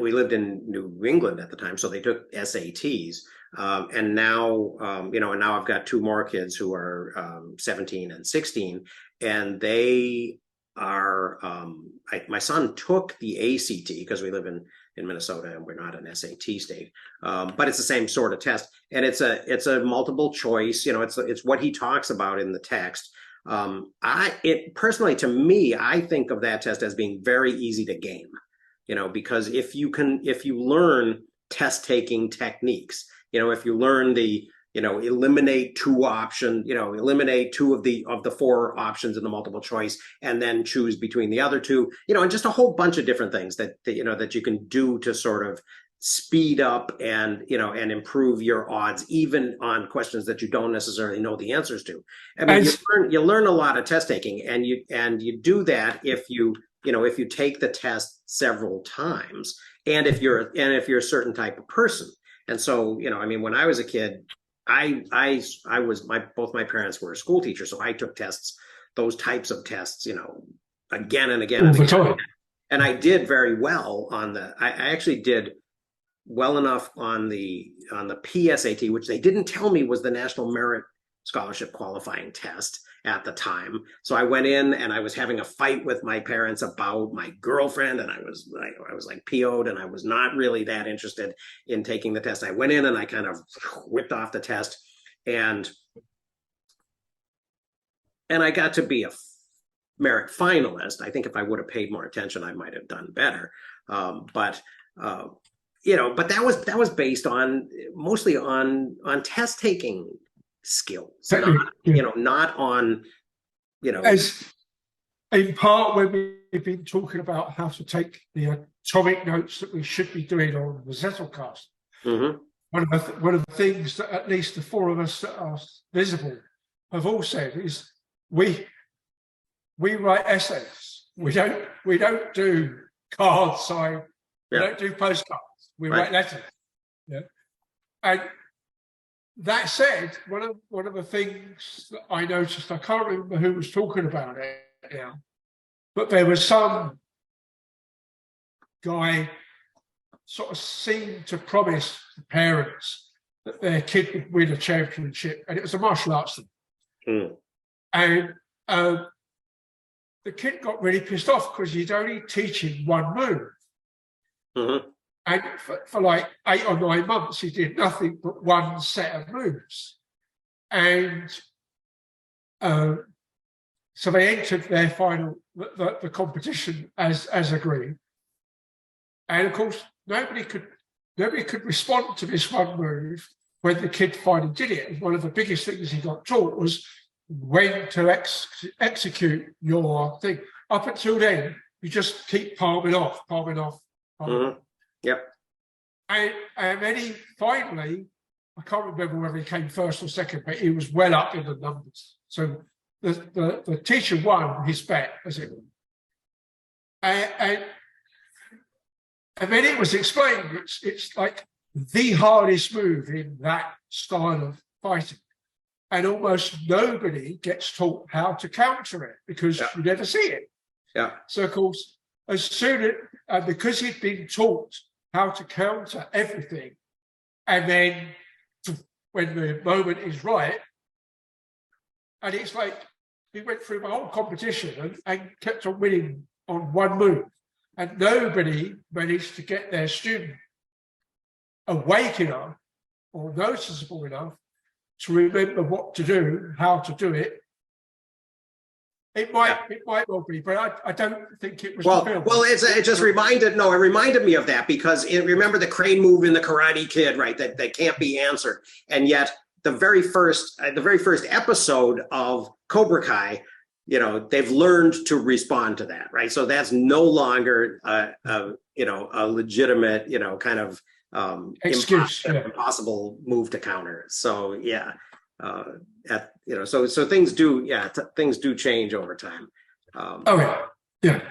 we lived in New England at the time, so they took SATs. And now, now I've got 2 more kids who are 17 and 16, and they are, my son took the ACT because we live in in Minnesota, and we're not an SAT state. But it's the same sort of test, and it's a multiple choice. It's what he talks about in the text. Personally, to me, I think of that test as being very easy to game. Because if you learn test taking techniques, if you learn the eliminate two options, eliminate two of the four options in the multiple choice and then choose between the other two, and just a whole bunch of different things that you can do to sort of speed up and improve your odds, even on questions that you don't necessarily know the answers to. I mean, you learn a lot of test taking, and you do that if you take the test several times, and if you're a certain type of person. And so, I mean, when I was a kid, both my parents were school teachers, so I took those types of tests, again and again and again. And I did very well I actually did well enough on the PSAT, which they didn't tell me was the National Merit Scholarship qualifying test at the time. So I went in and I was having a fight with my parents about my girlfriend, and I was like PO'd, and I was not really that interested in taking the test. I went in and I kind of whipped off the test, and I got to be a merit finalist. I think if I would have paid more attention, I might have done better. But that was based on mostly on test taking skills, not on, As in part, when we've been talking about how to take the atomic notes that we should be doing on the Zettelkasten. Mm-hmm. One of the things that at least the four of us that are visible have all said is we write essays. We don't do card sign. We don't do postcards. We write letters. Yeah. And that said, one of the things that I noticed, I can't remember who was talking about it now, but there was some guy sort of seemed to promise the parents that their kid would win a championship, and it was a martial arts thing. Mm. And the kid got really pissed off because he'd only teaching one move. Mm-hmm. And for like 8 or 9 months, he did nothing but one set of moves. And so they entered their final, the competition as agreed. And of course, nobody could respond to this one move when the kid finally did it. And one of the biggest things he got taught was when to execute your thing. Up until then, you just keep palming off. Mm-hmm. Yep. And then he finally, I can't remember whether he came first or second, but he was well up in the numbers. So the teacher won his bet, as it were. And then it was explained, it's like the hardest move in that style of fighting. And almost nobody gets taught how to counter it because you never see it. Yeah. So, of course, as soon as, because he'd been taught how to counter everything, and then when the moment is right, and it's like he went through my whole competition and kept on winning on one move, and nobody managed to get their student awake enough or noticeable enough to remember what to do, how to do it. It might well be, but I don't think it was. Well, it reminded me of that because remember the crane move in the Karate Kid, right? That can't be answered, and yet the very first episode of Cobra Kai, they've learned to respond to that, right? So that's no longer a legitimate, kind of excuse, impossible move to counter. So yeah. So things do change over time.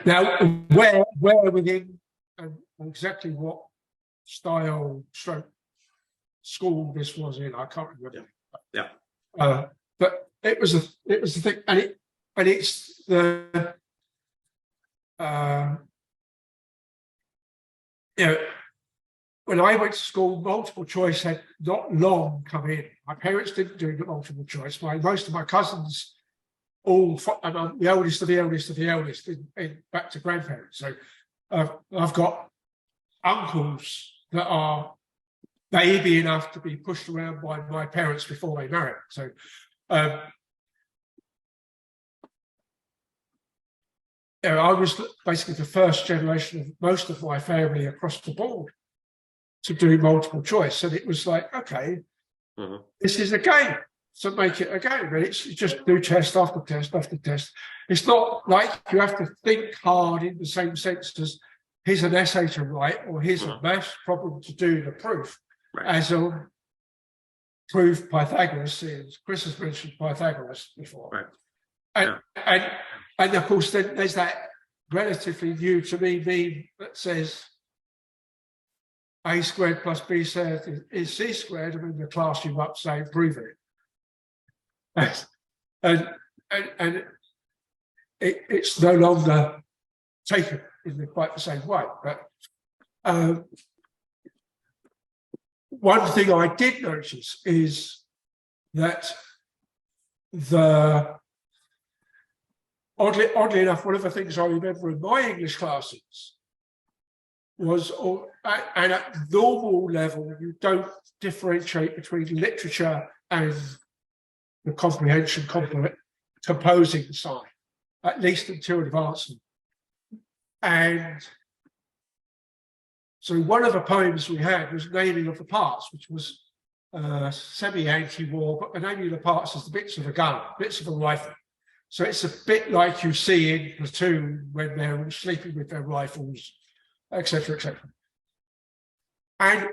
Now, where within and exactly what style school this was in, I can't remember. Yeah. But it was the thing, and it's the when I went to school, multiple choice had not long come in. My parents didn't do the multiple choice. Most of my cousins and I'm the eldest of the eldest of the eldest in back to grandparents. So I've got uncles that are baby enough to be pushed around by my parents before they marry. So I was basically the first generation of most of my family across the board to do multiple choice. And it was like, okay, this is a game. So make it a game. And it's just do test after test after test. It's not like you have to think hard in the same sense as here's an essay to write or here's a maths problem to do the proof. As a proof Pythagoras is. Chris has mentioned Pythagoras before. And of course then there's that relatively new to me meme that says A squared plus B squared is C squared, and in the class you up saying prove it. And it's no longer taken in quite the same way. But one thing I did notice is that oddly enough, one of the things I remember in my English classes was, and at normal level, you don't differentiate between literature and the comprehension composing side, at least until advancement. And so one of the poems we had was Naming of the Parts, which was semi-anti-war, but the naming of the parts is the bits of a gun, bits of a rifle. So it's a bit like you see in Platoon when they're sleeping with their rifles, etc., etc. And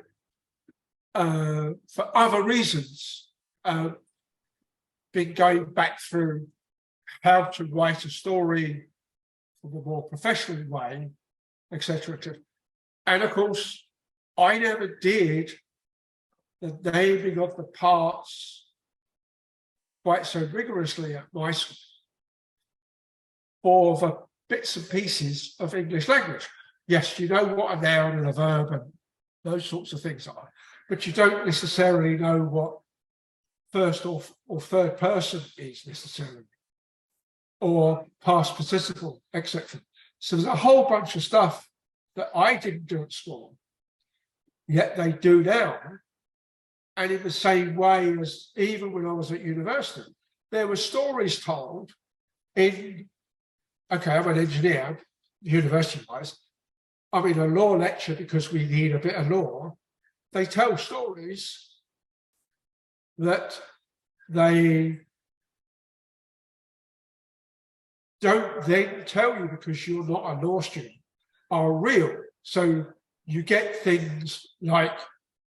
for other reasons, been going back through how to write a story in a more professional way, etc., etc. And of course, I never did the naming of the parts quite so rigorously at my school for the bits and pieces of English language. Yes, you know what a noun and a verb and those sorts of things are, but you don't necessarily know what first or third person is necessarily, or past participle, etc. So there's a whole bunch of stuff that I didn't do at school, yet they do now. And in the same way as even when I was at university, there were stories told in, okay, I'm an engineer, university-wise, I'm in a law lecture because we need a bit of law. They tell stories that they don't then tell you because you're not a law student are real. So you get things like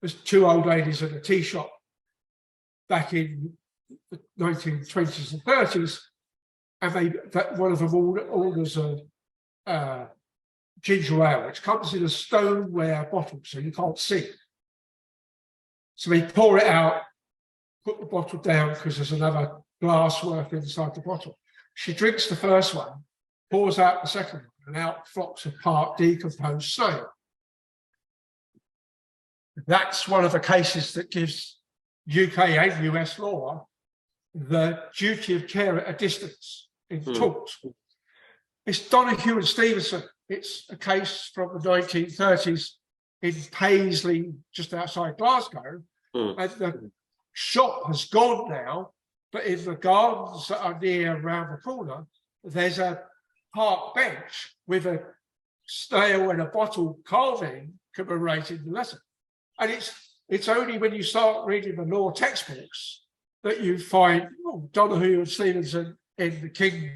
there's two old ladies in a tea shop back in the 1920s and 30s, and one of them orders a ginger ale, which comes in a stoneware bottle, so you can't see it. So they pour it out, put the bottle down because there's another glass worth inside the bottle. She drinks the first one, pours out the second one, and out flocks a part decomposed snail. That's one of the cases that gives UK and US law the duty of care at a distance in torts. It's Donahue and Stevenson. It's a case from the 1930s in Paisley, just outside Glasgow. And the shop has gone now, but in the gardens that are near around the corner, there's a park bench with a snail and a bottle carving commemorating the lesson. And it's only when you start reading the law textbooks that you find Donahue and Stevenson in the King's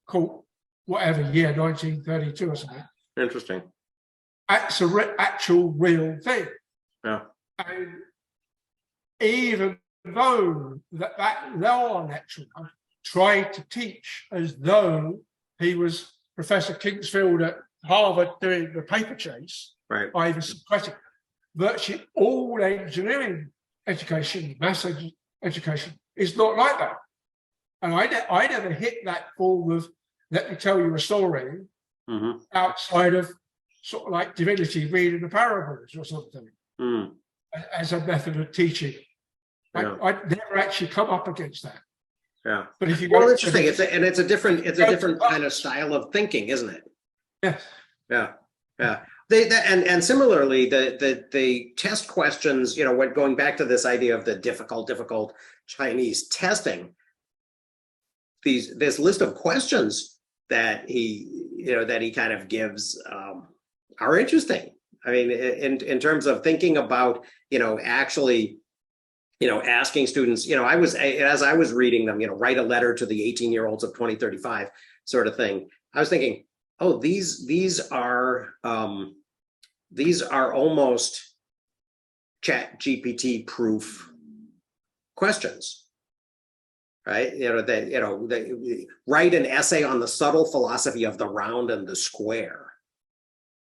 Court, whatever year, 1932 or something. Interesting. That's an actual real thing. Yeah. And even though that law lecturer tried to teach as though he was Professor Kingsfield at Harvard doing the paper chase, right? Either Socratic, virtually all engineering education, maths education, is not like that. And I never hit that form of let me tell you a story outside of sort of like divinity, reading the parables or something as a method of teaching. Yeah. I'd never actually come up against that. Yeah. But if you interesting. It's a different kind of style of thinking, isn't it? Yes. Yeah. Yeah. And similarly, the test questions, when going back to this idea of the difficult Chinese testing, this list of questions that he kind of gives are interesting. I mean, in terms of thinking about, actually, asking students, as I was reading them, write a letter to the 18-year-olds of 2035 sort of thing. I was thinking, oh, these are almost Chat GPT proof questions, right? They write an essay on the subtle philosophy of the round and the square.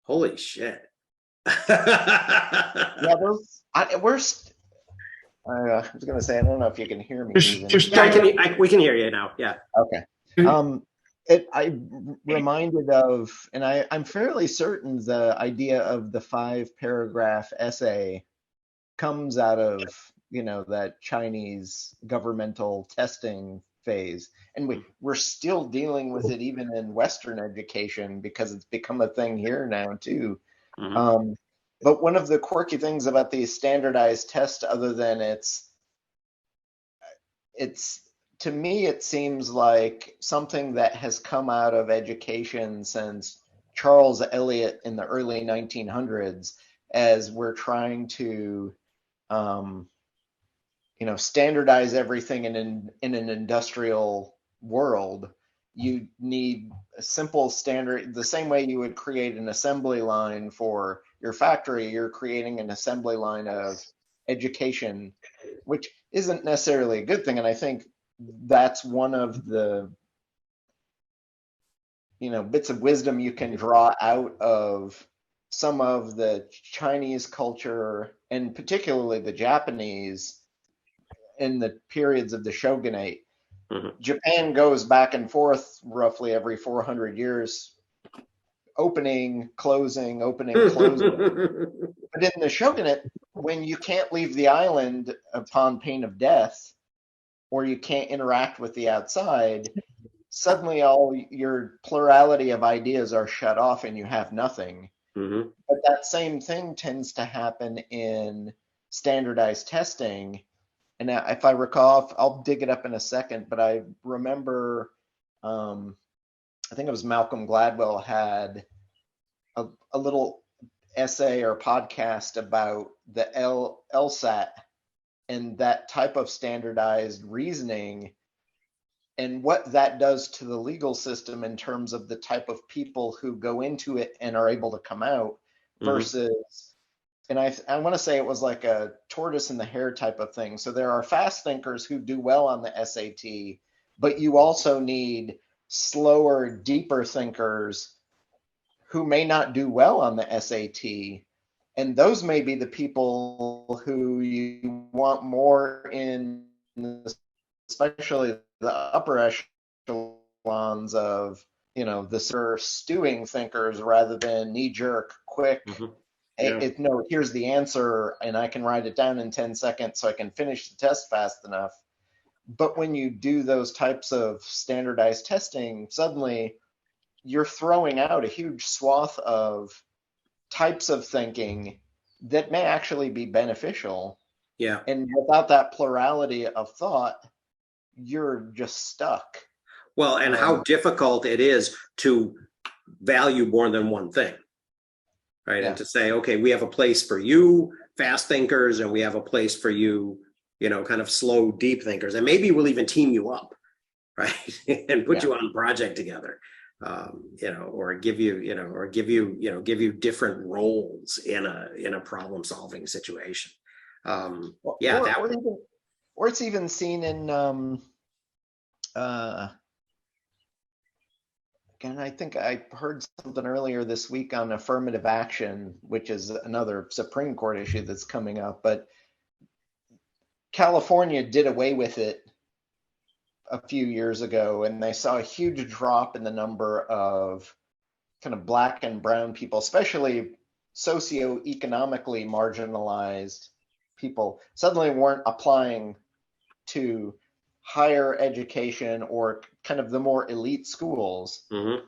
Holy shit. Yeah, I was going to say, I don't know if you can hear me. We can hear you now. Yeah. Okay. I reminded of, and I'm fairly certain the idea of the 5-paragraph essay comes out of, that Chinese governmental testing phase. And we're still dealing with it even in Western education because it's become a thing here now too. Mm-hmm. But one of the quirky things about these standardized tests, other than it's to me, it seems like something that has come out of education since Charles Eliot in the early 1900s, as we're trying to, standardize everything in an industrial world. You need a simple standard, the same way you would create an assembly line for your factory, you're creating an assembly line of education, which isn't necessarily a good thing. And I think that's one of the bits of wisdom you can draw out of some of the Chinese culture, and particularly the Japanese in the periods of the shogunate. Mm-hmm. Japan goes back and forth roughly every 400 years, opening, closing. But in the shogunate, when you can't leave the island upon pain of death, or you can't interact with the outside, suddenly all your plurality of ideas are shut off and you have nothing. Mm-hmm. But that same thing tends to happen in standardized testing. And if I recall, I'll dig it up in a second, but I remember, I think it was Malcolm Gladwell had a little essay or podcast about the LSAT and that type of standardized reasoning and what that does to the legal system in terms of the type of people who go into it and are able to come out versus, and I want to say it was like a tortoise and the hare type of thing. So there are fast thinkers who do well on the SAT, but you also need slower, deeper thinkers who may not do well on the SAT. And those may be the people who you want more in, especially the upper echelons of, the sort of stewing thinkers rather than knee-jerk, quick, no, here's the answer, and I can write it down in 10 seconds so I can finish the test fast enough. But when you do those types of standardized testing, suddenly you're throwing out a huge swath of types of thinking that may actually be beneficial. Yeah. And without that plurality of thought, you're just stuck. Well, and how difficult it is to value more than one thing, right? Yeah. And to say, okay, we have a place for you, fast thinkers, and we have a place for you, kind of slow, deep thinkers. And maybe we'll even team you up, right? And put you on a project together. Or give you different roles in a problem solving situation. Or it's even seen in and I think I heard something earlier this week on affirmative action, which is another Supreme Court issue that's coming up, but California did away with it a few years ago, and they saw a huge drop in the number of kind of Black and brown people, especially socioeconomically marginalized people, suddenly weren't applying to higher education or kind of the more elite schools. Mm-hmm.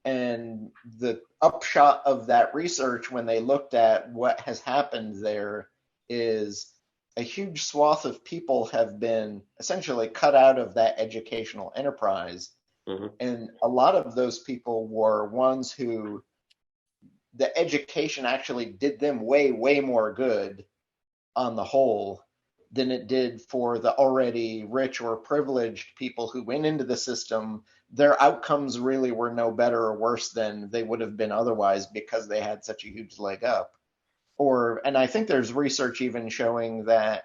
And the upshot of that research, when they looked at what has happened there, is a huge swath of people have been essentially cut out of that educational enterprise. Mm-hmm. And a lot of those people were ones who the education actually did them way, way more good on the whole than it did for the already rich or privileged people who went into the system. Their outcomes really were no better or worse than they would have been otherwise because they had such a huge leg up. And I think there's research even showing that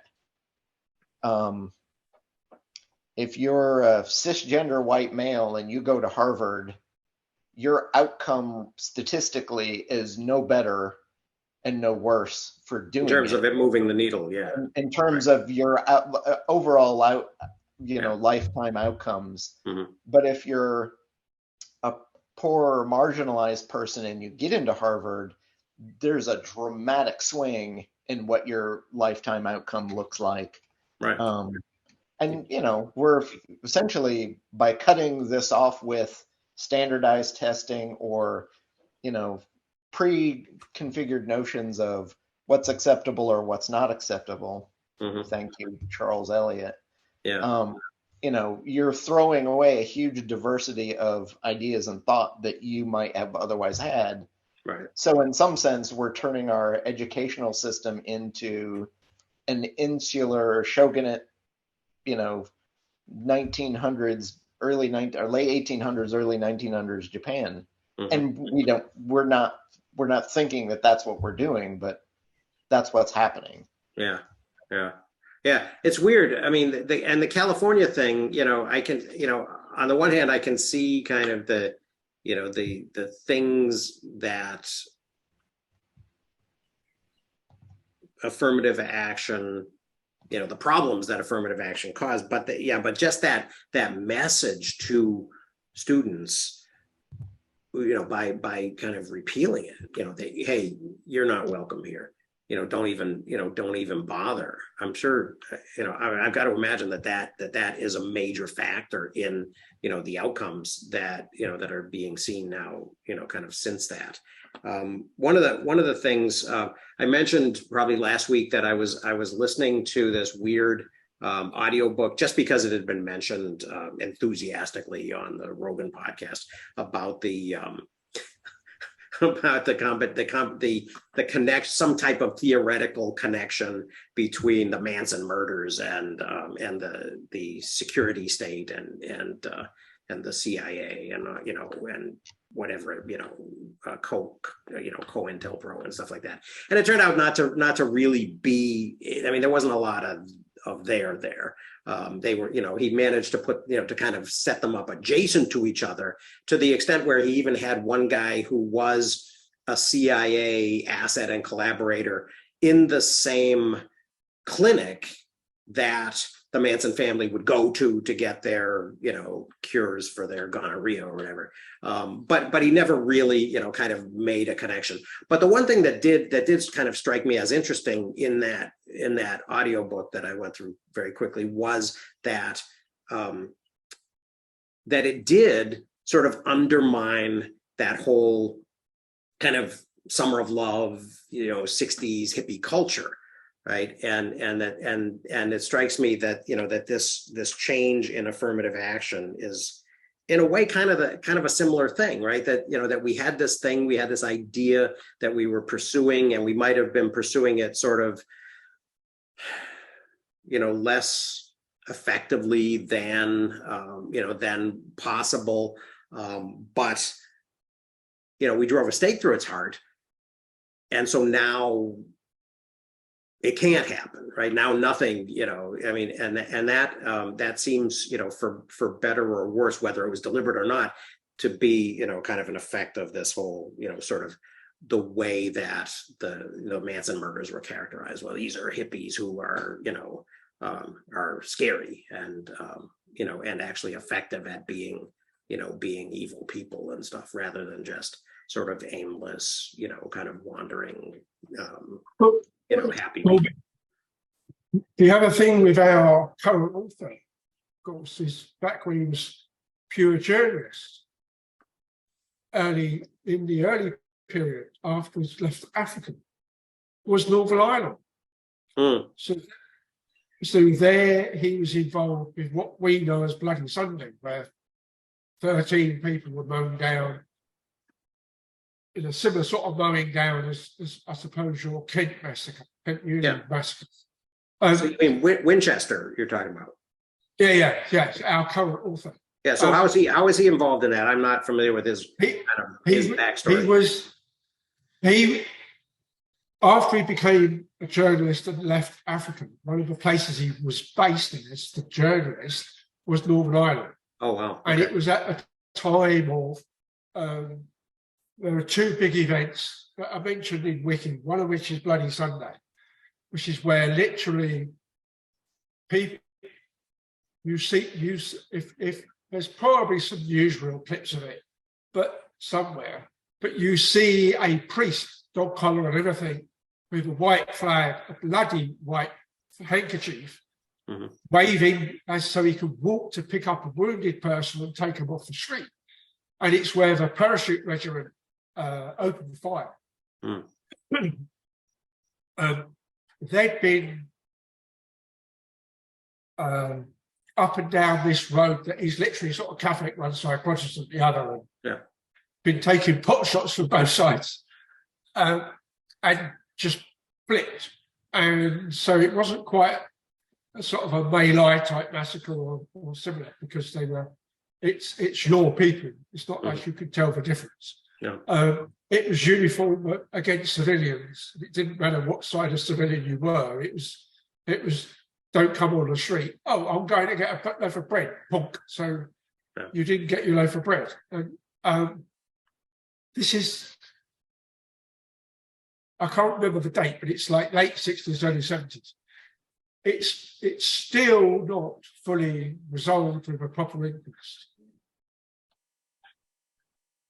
if you're a cisgender white male and you go to Harvard, your outcome statistically is no better and no worse for doing in terms of it moving the needle. Yeah. In terms of your overall lifetime outcomes. Mm-hmm. But if you're a poor or marginalized person and you get into Harvard, there's a dramatic swing in what your lifetime outcome looks like. Right. And we're essentially, by cutting this off with standardized testing or pre-configured notions of what's acceptable or what's not acceptable. Mm-hmm. Thank you, Charles Eliot. Yeah. You're throwing away a huge diversity of ideas and thought that you might have otherwise had. Right. So in some sense, we're turning our educational system into an insular shogunate, 1900s, late 1800s, early 1900s Japan. Mm-hmm. And we're not thinking that that's what we're doing, but that's what's happening. Yeah. It's weird. I mean, the California thing, I can, on the one hand, I can see kind of the things that affirmative action, the problems that affirmative action caused, but just that message to students, by kind of repealing it, hey, you're not welcome here. Don't even bother. I'm sure, I've got to imagine that is a major factor in, the outcomes that are being seen now, kind of since that. One of the things I mentioned probably last week that I was listening to this weird audiobook just because it had been mentioned enthusiastically on the Rogan podcast about the connect, some type of theoretical connection between the Manson murders and the security state and the CIA and and whatever COINTELPRO and stuff like that. And it turned out not to really be. I mean, there wasn't a lot of there. They were, he managed to put, to kind of set them up adjacent to each other to the extent where he even had one guy who was a CIA asset and collaborator in the same clinic that the Manson family would go to get their, cures for their gonorrhea or whatever. But he never really, kind of made a connection. But the one thing that did kind of strike me as interesting in that audiobook that I went through very quickly was that that it did sort of undermine that whole kind of summer of love, 60s hippie culture. Right. And it strikes me that, that this change in affirmative action is in a way kind of a similar thing, right? That, that we had this idea that we were pursuing, and we might have been pursuing it sort of, less effectively than possible. But, we drove a stake through its heart. And so now it can't happen right now. Nothing, I mean, and that seems, for better or worse, whether it was deliberate or not, to be, kind of an effect of this whole, sort of the way that the Manson murders were characterized. Well, these are hippies who are, are scary and, and actually effective at being evil people and stuff, rather than just sort of aimless, kind of wandering, happy. Well, the other thing with our current author, of course, is back when he was pure journalist, in the early period after he left Africa was Northern Ireland. So there he was involved with what we know as Bloody Sunday, where 13 people were mown down in a similar sort of mowing down as I suppose your Kent massacre, Kent Union massacre. So you mean Winchester you're talking about? Yeah, our current author. Yeah, so how is he involved in that? I'm not familiar with his backstory. He after he became a journalist and left Africa, one of the places he was based in as the journalist was Northern Ireland. Oh wow! Okay. And it was at a time of there were two big events that I mentioned in Wiki. One of which is Bloody Sunday, which is where literally people if there's probably some newsreel clips of it, but you see a priest, dog collar and everything, with a white flag, a bloody white handkerchief, waving as so he could walk to pick up a wounded person and take him off the street. And it's where the parachute regiment opened fire. They'd been up and down this road that is literally sort of Catholic one side, Protestant the other, and been taking pot shots from both sides, and just flipped. And so it wasn't quite a sort of a My Lai type massacre or similar, because it's your people. It's not like you could tell the difference. It was uniform against civilians. It didn't matter what side of civilian you were. It was don't come on the street. Oh, I'm going to get a loaf of bread. Punk. So you didn't get your loaf of bread. And this is, I can't remember the date, but it's like late 60s, early 70s. It's still not fully resolved with a proper inquest.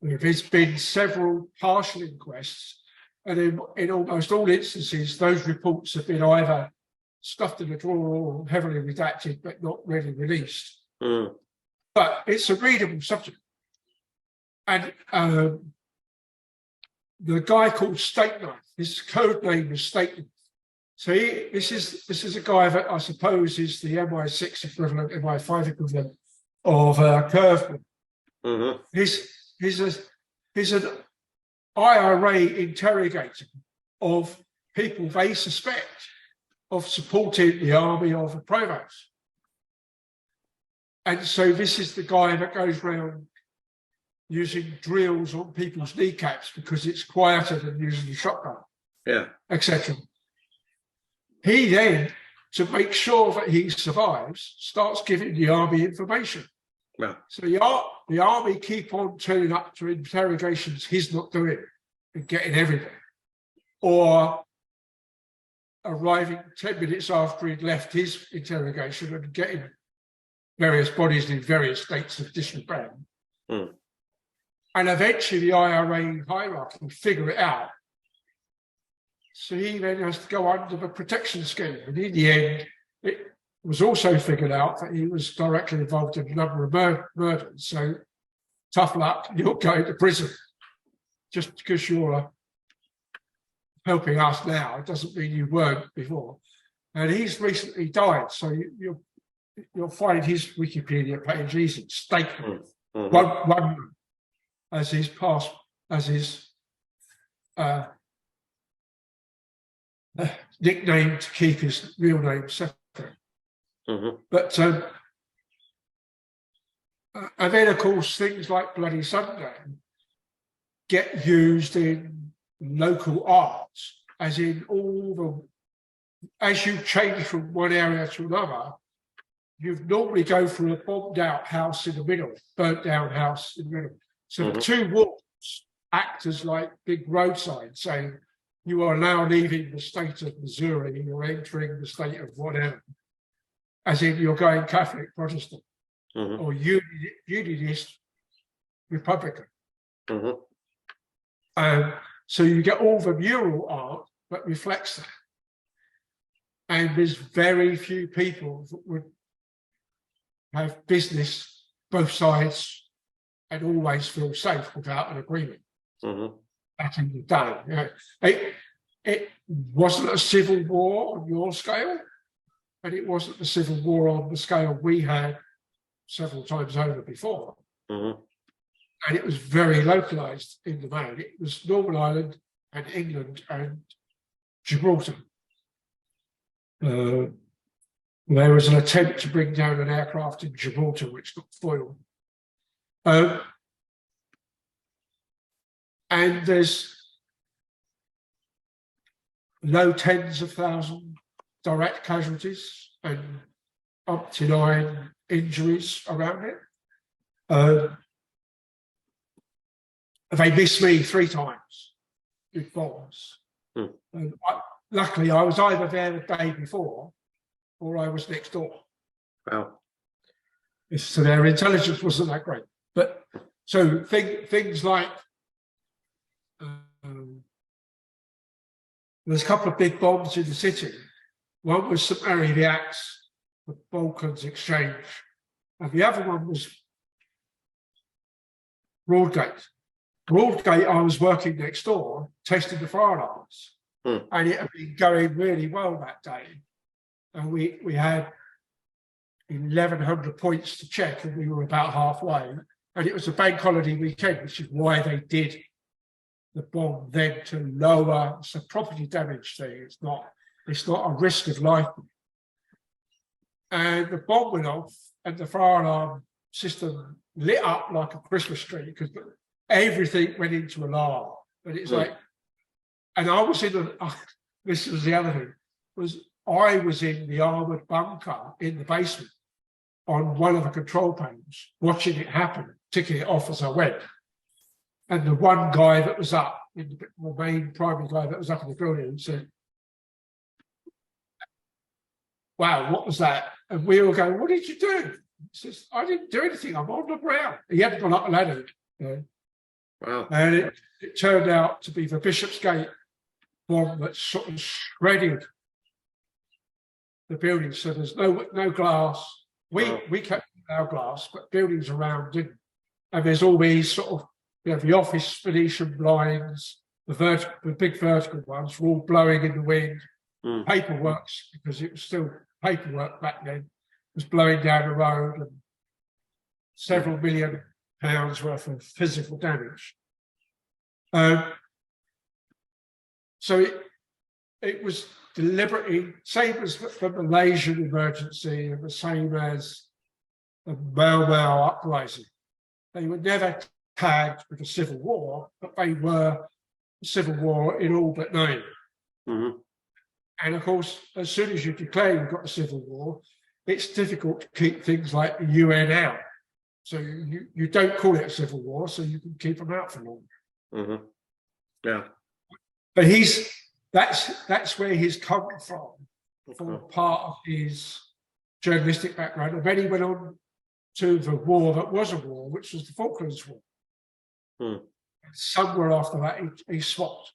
There's been several partial inquests, and in almost all instances, those reports have been either stuffed in a drawer or heavily redacted, but not really released. But it's a readable subject. And the guy called Steak Knife, his code name is Steak Knife. So this is a guy that I suppose is the MI6 equivalent, MI5 equivalent of Curveman. He's an IRA interrogator of people they suspect of supporting the army of the provost. And so this is the guy that goes around using drills on people's kneecaps because it's quieter than using a shotgun, etc. He then, to make sure that he survives, starts giving the army information. So the army keep on turning up to interrogations he's not doing and getting everything, or arriving 10 minutes after he'd left his interrogation and getting various bodies in various states of disrepair. And eventually the IRA hierarchy figure it out. So he then has to go under the protection scheme. And in the end, it was also figured out that he was directly involved in a number of murders. So tough luck, you're going to prison. Just because you're helping us now, it doesn't mean you weren't before. And he's recently died. So you'll find his Wikipedia page easy. Steak one as his past, as his nickname to keep his real name separate. But and then of course things like Bloody Sunday get used in local arts, as in as you change from one area to another, you normally go through a bombed out house in the middle, burnt down house in the middle. So the two walls act as like big road signs saying you are now leaving the state of Missouri, you're entering the state of whatever, as in you're going Catholic, Protestant, or Unionist, Republican. So you get all the mural art that reflects that. And there's very few people that would have business both sides and always feel safe without an agreement. Mm-hmm. Back in the day, you know, it wasn't a civil war on your scale, and it wasn't the civil war on the scale we had several times over before. Mm-hmm. And it was very localized in the main. It was Northern Ireland and England and Gibraltar. There was an attempt to bring down an aircraft in Gibraltar, which got foiled. And there's low tens of thousands direct casualties and up to 9 injuries around it. They missed me 3 times with bombs. Luckily, I was either there the day before or I was next door. Wow. So their intelligence wasn't that great. But so things like there's a couple of big bombs in the city. One was St Mary the Axe, the Balkans Exchange, and the other one was Broadgate. Broadgate, I was working next door, testing the fire alarms, and it had been going really well that day. And we had 1,100 points to check, and we were about halfway. And it was a bank holiday weekend, which is why they did the bomb then to lower. It's a property damage thing. It's not a risk of life. And the bomb went off, and the fire alarm system lit up like a Christmas tree because everything went into alarm. And it's like, and I was this was the other thing, I was in the armoured bunker in the basement on one of the control panels, watching it happen, ticking it off as I went. And the one guy that was up, the main primary guy that was up in the building, said, "Wow, what was that?" And we all go, "What did you do?" He says, "I didn't do anything. I'm on the ground." He hadn't gone up the ladder. You know? Wow. And it turned out to be the Bishopsgate bomb that sort of shredded the building. So there's no glass. We kept our glass, but buildings around didn't. And there's all these sort of, the office Venetian blinds, the big vertical ones were all blowing in the wind. Paperwork, because it was still paperwork back then, was blowing down the road, and several £1 million worth of physical damage. So it was deliberately, same as the Malaysian emergency and the same as the Mau Mau uprising. They were never tagged with a civil war, but they were a civil war in all but name. Mm-hmm. And of course, as soon as you declare you've got a civil war, it's difficult to keep things like the UN out. So you don't call it a civil war, so you can keep them out for long. Mm-hmm. Yeah. But that's where he's come from for part of his journalistic background. And then he went on to the war that was a war, which was the Falklands War. Somewhere after that, he swapped,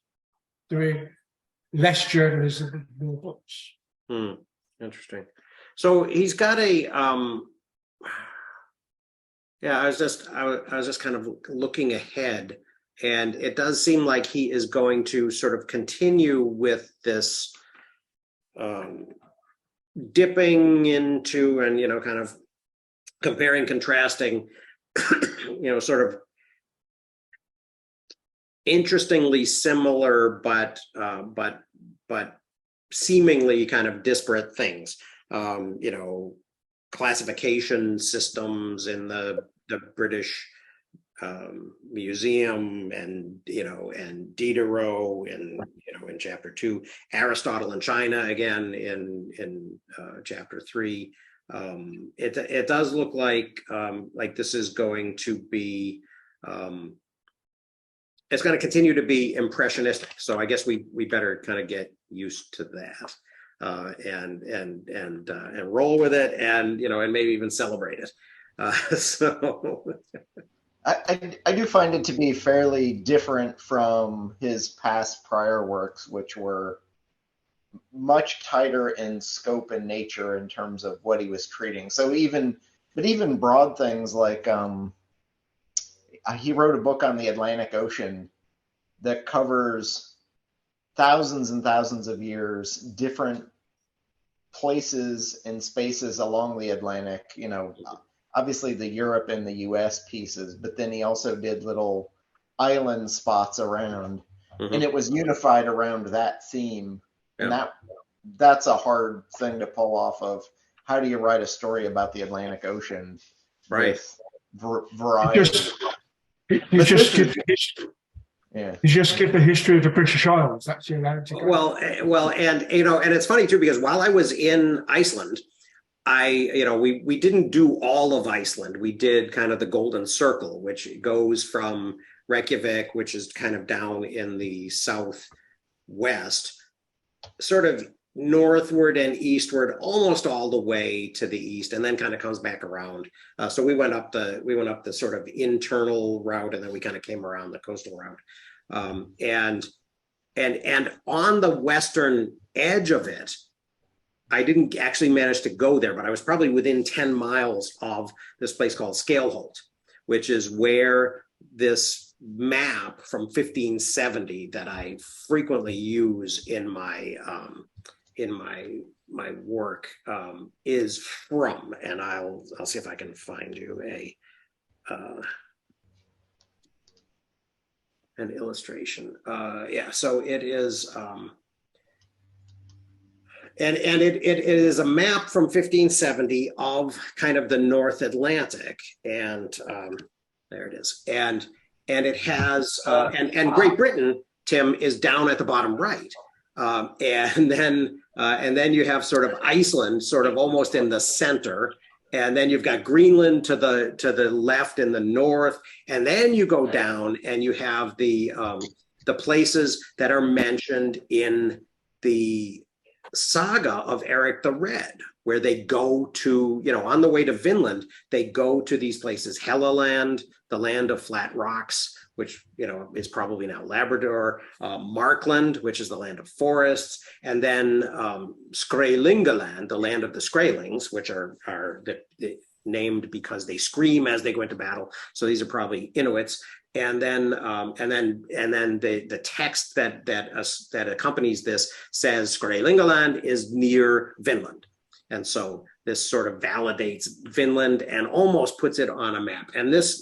doing less journalism and more books. Interesting. So he's got a I was just kind of looking ahead, and it does seem like he is going to sort of continue with this dipping into and kind of comparing, contrasting, sort of interestingly similar but seemingly kind of disparate things. Classification systems in the British Museum, and Diderot in chapter 2, Aristotle in China again in chapter 3. It does look like this is going to be it's going to continue to be impressionistic. So I guess we better kind of get used to that. And roll with it, and maybe even celebrate it. So I do find it to be fairly different from his past prior works, which were much tighter in scope and nature in terms of what he was treating. So even broad things like he wrote a book on the Atlantic Ocean that covers thousands and thousands of years, different places and spaces along the Atlantic, obviously the Europe and the US pieces, but then he also did little island spots around, and it was unified around that theme. And that's a hard thing to pull off of. How do you write a story about the Atlantic Ocean? Right. Variety. You just skip the history of the British Isles. That's your Atlantic. Well, and and it's funny too, because while I was in Iceland, we didn't do all of Iceland. We did kind of the Golden Circle, which goes from Reykjavik, which is kind of down in the southwest, sort of northward and eastward, almost all the way to the east, and then kind of comes back around. So we went up the sort of internal route, and then we kind of came around the coastal route. And on the western edge of it, I didn't actually manage to go there, but I was probably within 10 miles of this place called Scaleholt, which is where this map from 1570 that I frequently use in my work is from, and I'll see if I can find you an illustration. So it is, and it is a map from 1570 of kind of the North Atlantic, and there it is, and it has and Great Britain, Tim, is down at the bottom right, and then you have sort of Iceland, sort of almost in the center. And then you've got Greenland to the left in the north, and then you go down and you have the places that are mentioned in the saga of Eric the Red, where they go to, on the way to Vinland, they go to these places: Helluland, the land of flat rocks, which is probably now Labrador, Markland, which is the land of forests, and then Skreylingaland, the land of the Skraelings, which are named because they scream as they go into battle. So these are probably Inuits. And then the text that accompanies this says Skreylingaland is near Vinland, and so this sort of validates Vinland and almost puts it on a map. And this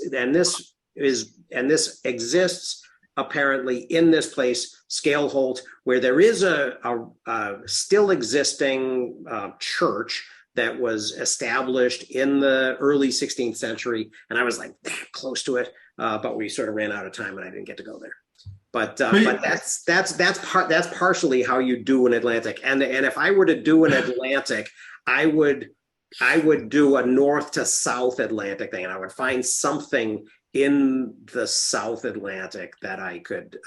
exists apparently in this place, Scaleholt, where there is a still existing church that was established in the early 16th century. And I was like that close to it, but we sort of ran out of time and I didn't get to go there. But that's partially how you do an Atlantic. And if I were to do an Atlantic, I would do a north to south Atlantic thing, and I would find something in the South Atlantic that I could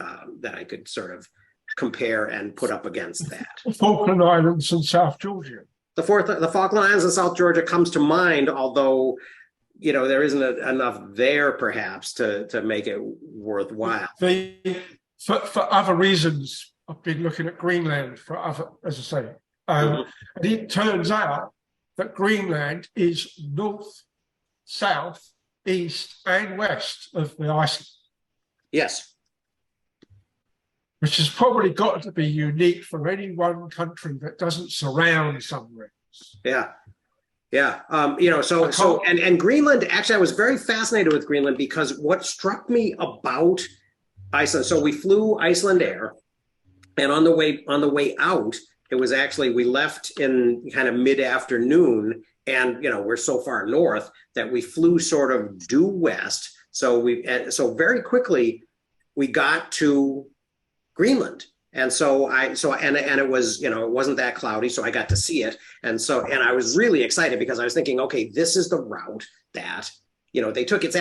sort of compare and put up against that. The Falkland Islands and South Georgia. The Falkland Islands and South Georgia comes to mind, although there isn't enough there perhaps to make it worthwhile. For other reasons, I've been looking at Greenland for other, as I say, and it turns out that Greenland is north, south, east, and west of the Iceland. Yes. Which has probably got to be unique for any one country that doesn't surround somewhere else. Yeah. And Greenland, actually, I was very fascinated with Greenland because what struck me about Iceland, so we flew Iceland Air, and on the way out, it was actually, we left in kind of mid-afternoon, and we're so far north that we flew sort of due west. So very quickly we got to Greenland. And so it was, it wasn't that cloudy, so I got to see it. And I was really excited because I was thinking, okay, this is the route that, they took. It's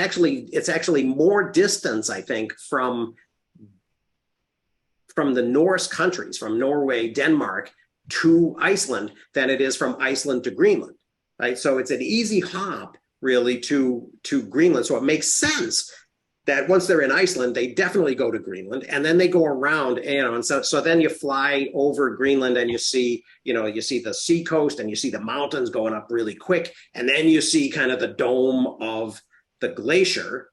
actually more distance, I think, from the Norse countries, from Norway, Denmark to Iceland than it is from Iceland to Greenland, right? So it's an easy hop really to Greenland. So it makes sense that once they're in Iceland, they definitely go to Greenland, and then they go around, and so then you fly over Greenland and you see the sea coast and you see the mountains going up really quick, and then you see kind of the dome of the glacier,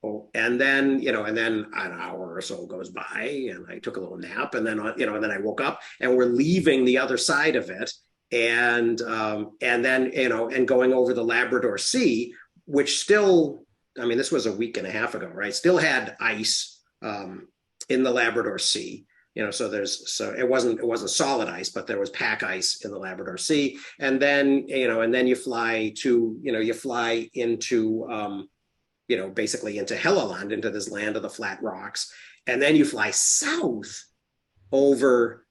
Oh, and then, and then an hour or so goes by and I took a little nap and then, and then I woke up and we're leaving the other side of it. And then, and going over the Labrador Sea, which still, I mean, this was a week and a half ago, right? Still had ice, in the Labrador Sea. So it wasn't solid ice, but there was pack ice in the Labrador Sea. And then, and then you fly into, basically into Helluland, into this land of the flat rocks. And then you fly south over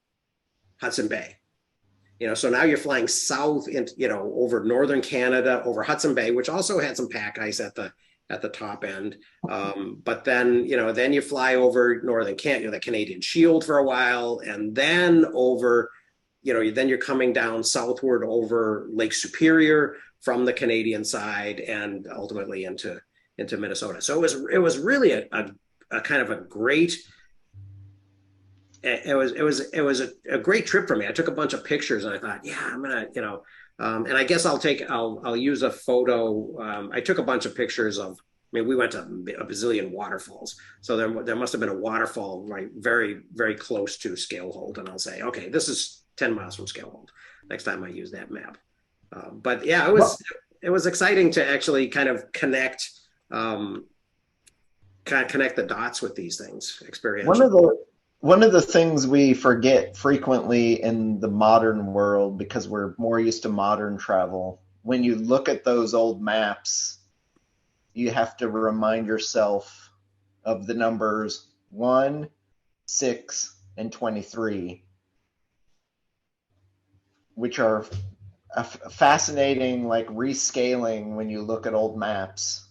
Hudson Bay. So now you're flying south into, over northern Canada, over Hudson Bay, which also had some pack ice at the top end. But then, then you fly over northern Canada, the Canadian Shield for a while, and then over, then you're coming down southward over Lake Superior from the Canadian side and ultimately into Minnesota. So it was really a kind of a great. It was a great trip for me. I took a bunch of pictures and I thought, yeah, I'm gonna, and I guess I'll use a photo. I took a bunch of pictures of. I mean, we went to a bazillion waterfalls, so there must have been a waterfall right very very close to Scalehold, and I'll say, okay, this is 10 miles from Scalehold. Next time I use that map. But yeah, it was exciting to actually kind of connect the dots with these things. One of the things we forget frequently in the modern world, because we're more used to modern travel, when you look at those old maps, you have to remind yourself of the numbers 1, 6, and 23, which are a fascinating, like, rescaling when you look at old maps.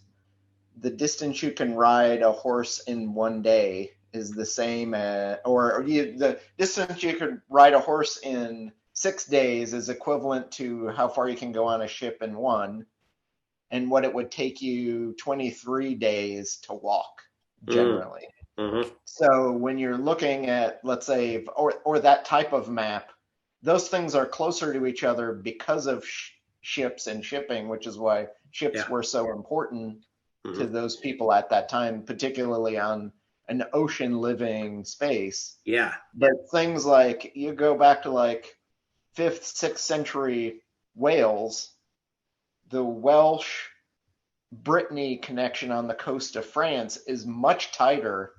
The distance you can ride a horse in one day is the same as, the distance you could ride a horse in 6 days is equivalent to how far you can go on a ship in one, and what it would take you 23 days to walk generally. Mm-hmm. So when you're looking at, let's say, or that type of map, those things are closer to each other because of ships and shipping, which is why ships were so important to those people at that time, particularly on an ocean living space. Yeah. But things like, you go back to like 5th, 6th century Wales, the Welsh Brittany connection on the coast of France is much tighter,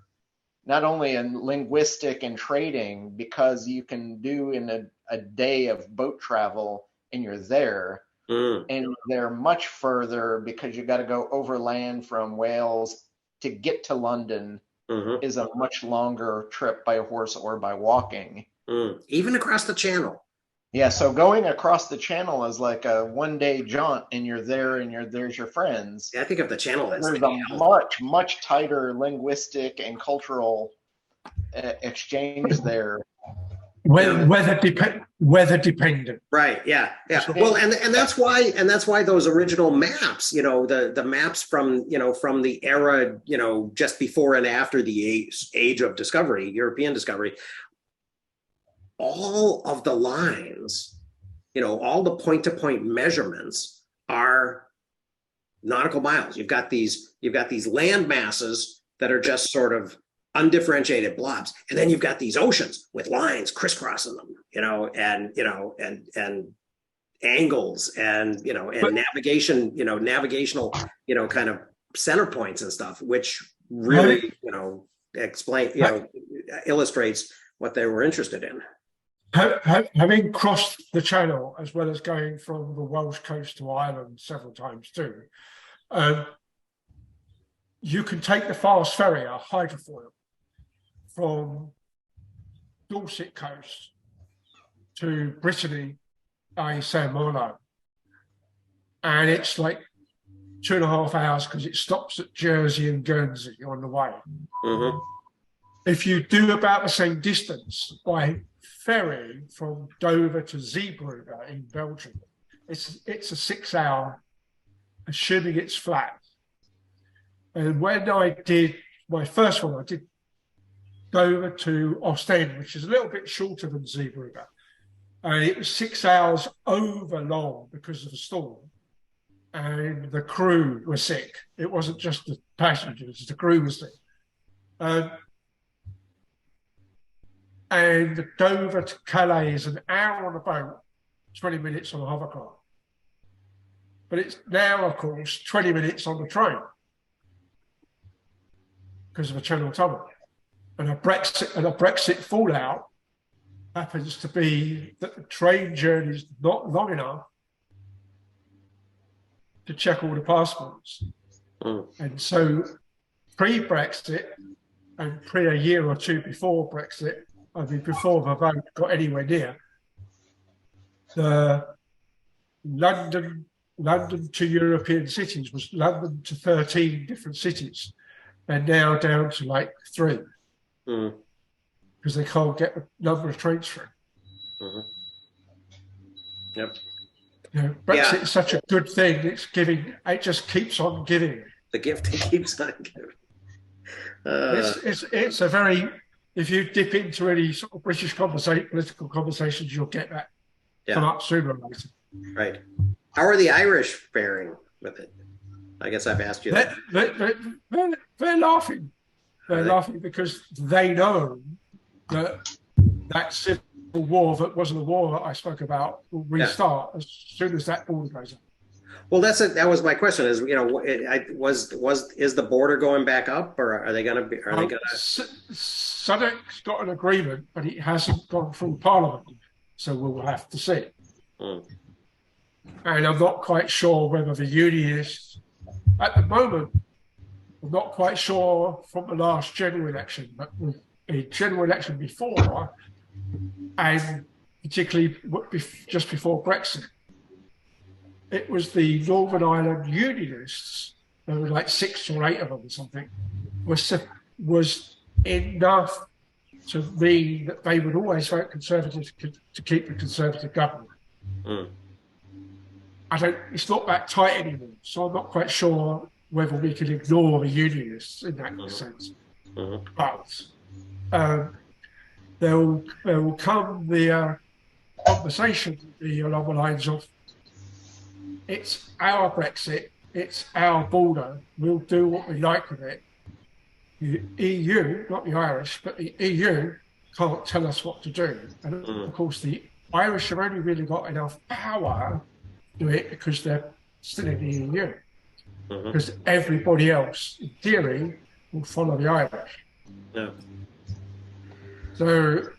not only in linguistic and trading, because you can do in a day of boat travel and you're there. And they're much further because you got to go overland from Wales to get to London. Is a much longer trip by horse or by walking. Even across the channel. Yeah, so going across the channel is like a one-day jaunt, and you're there, and there's your friends. Yeah, I think of the channel as there's a much, much tighter linguistic and cultural exchange there. Weather dependent. Right. Yeah. Yeah. Well, and that's why those original maps, the maps from the era, just before and after the age of discovery, European discovery, all of the lines, all the point-to-point measurements are nautical miles. You've got these land masses that are just sort of undifferentiated blobs, and then you've got these oceans with lines crisscrossing them, and angles and navigational kind of center points and stuff, which really explain illustrates what they were interested in. Having crossed the channel, as well as going from the Welsh coast to Ireland several times too, you can take the fast ferry, a hydrofoil, from Dorset coast to Brittany, Saint Malo, and it's like 2.5 hours because it stops at Jersey and Guernsey on the way. If you do about the same distance by ferry from Dover to Zeebrugge in Belgium, it's a 6-hour, assuming it's flat. And when I did my first one, I did Dover to Ostend, which is a little bit shorter than Zeebrugge. And it was 6 hours over long because of the storm. and the crew were sick. It wasn't just the passengers; the crew was sick. And Dover to Calais is an hour on a boat, 20 minutes on a hovercraft. But it's now, of course, 20 minutes on the train because of a Channel Tunnel. And a Brexit fallout happens to be that the train journey is not long enough to check all the passports. And so pre-Brexit and a year or two before Brexit, I mean, before the vote got anywhere near, the London to European cities was London to 13 different cities. They're now down to like 3 because they can't get the number of trains through. Yep. You know, Brexit is such a good thing. It just keeps on giving. The gift keeps on giving. It's a very, if you dip into any sort of British political conversations, you'll get that come up sooner or later. Right. How are the Irish faring with it? I guess I've asked you that. They're laughing. They're laughing because they know that civil war that wasn't a war that I spoke about will restart as soon as that border goes up. Well, that was my question. Is is the border going back up, or are they going to be? Are they going to? Sudek's got an agreement, but it hasn't gone through Parliament, so we'll have to see. And I'm not quite sure whether the unionists, at the moment, I'm not quite sure from the last general election, but the general election before, and particularly just before Brexit, it was the Northern Ireland unionists, there were like 6 or 8 of them or something, was enough to mean that they would always vote Conservative to keep the Conservative government. It's not that tight anymore, so I'm not quite sure whether we can ignore the unionists in that sense. But there will come the conversation along the lines of, it's our Brexit, it's our border, we'll do what we like with it. The EU, not the Irish, but the EU can't tell us what to do. And of course, the Irish have only really got enough power to do it because they're still in the EU. Because everybody else, in theory, will follow the Irish. So,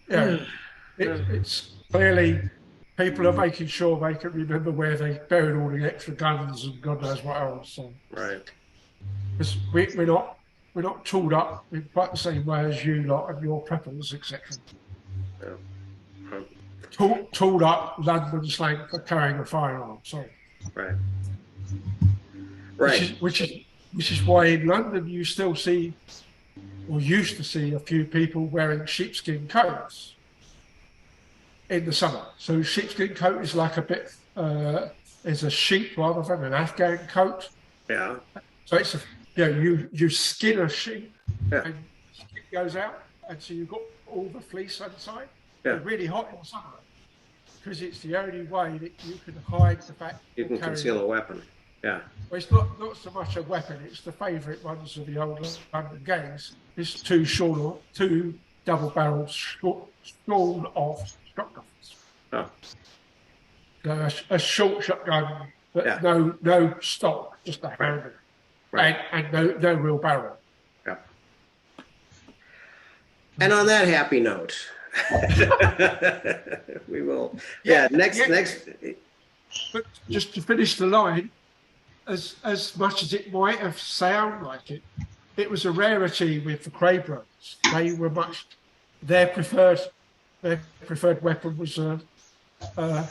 it's clearly people are making sure they can remember where they buried all the extra guns and God knows what else. So. Right. Because we're not tooled up in quite the same way as you lot and your preppers, etc. Tooled up London slang for carrying a firearm. Sorry. Right. Right. Which is why in London you still see, or used to see, a few people wearing sheepskin coats in the summer. So sheepskin coat is like a bit, is a sheep rather than an Afghan coat. Yeah. So it's you skin a sheep and the skin goes out, and so you've got all the fleece inside. Yeah. They're really hot in the summer because it's the only way that you can hide the fact you can conceal a weapon. Yeah. Well, it's not so much a weapon. It's the favourite ones of the old London gangs. It's 2 double-barreled shorn-off shotguns. Oh. A short shotgun, but no stock, just a handle, and no real barrel. Yeah. And on that happy note, we will. Next. But just to finish the line. As much as it might have sounded like it was a rarity with the Cray brothers. They were their preferred weapon was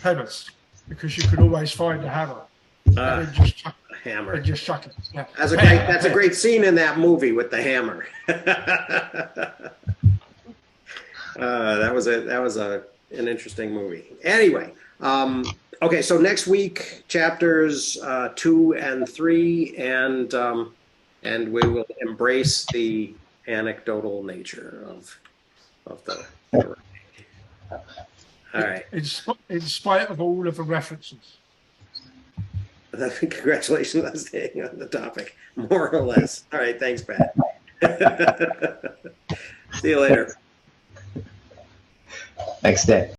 hammers, because you could always find a hammer and then just chuck a hammer and just chuck it. Yeah. That's a great scene in that movie with the hammer. That was an interesting movie. Anyway. Okay, so next week, chapters 2 and 3, and we will embrace the anecdotal nature of the. All right. In spite of all of the references. Congratulations on staying on the topic, more or less. All right, thanks, Pat. See you later. Next day.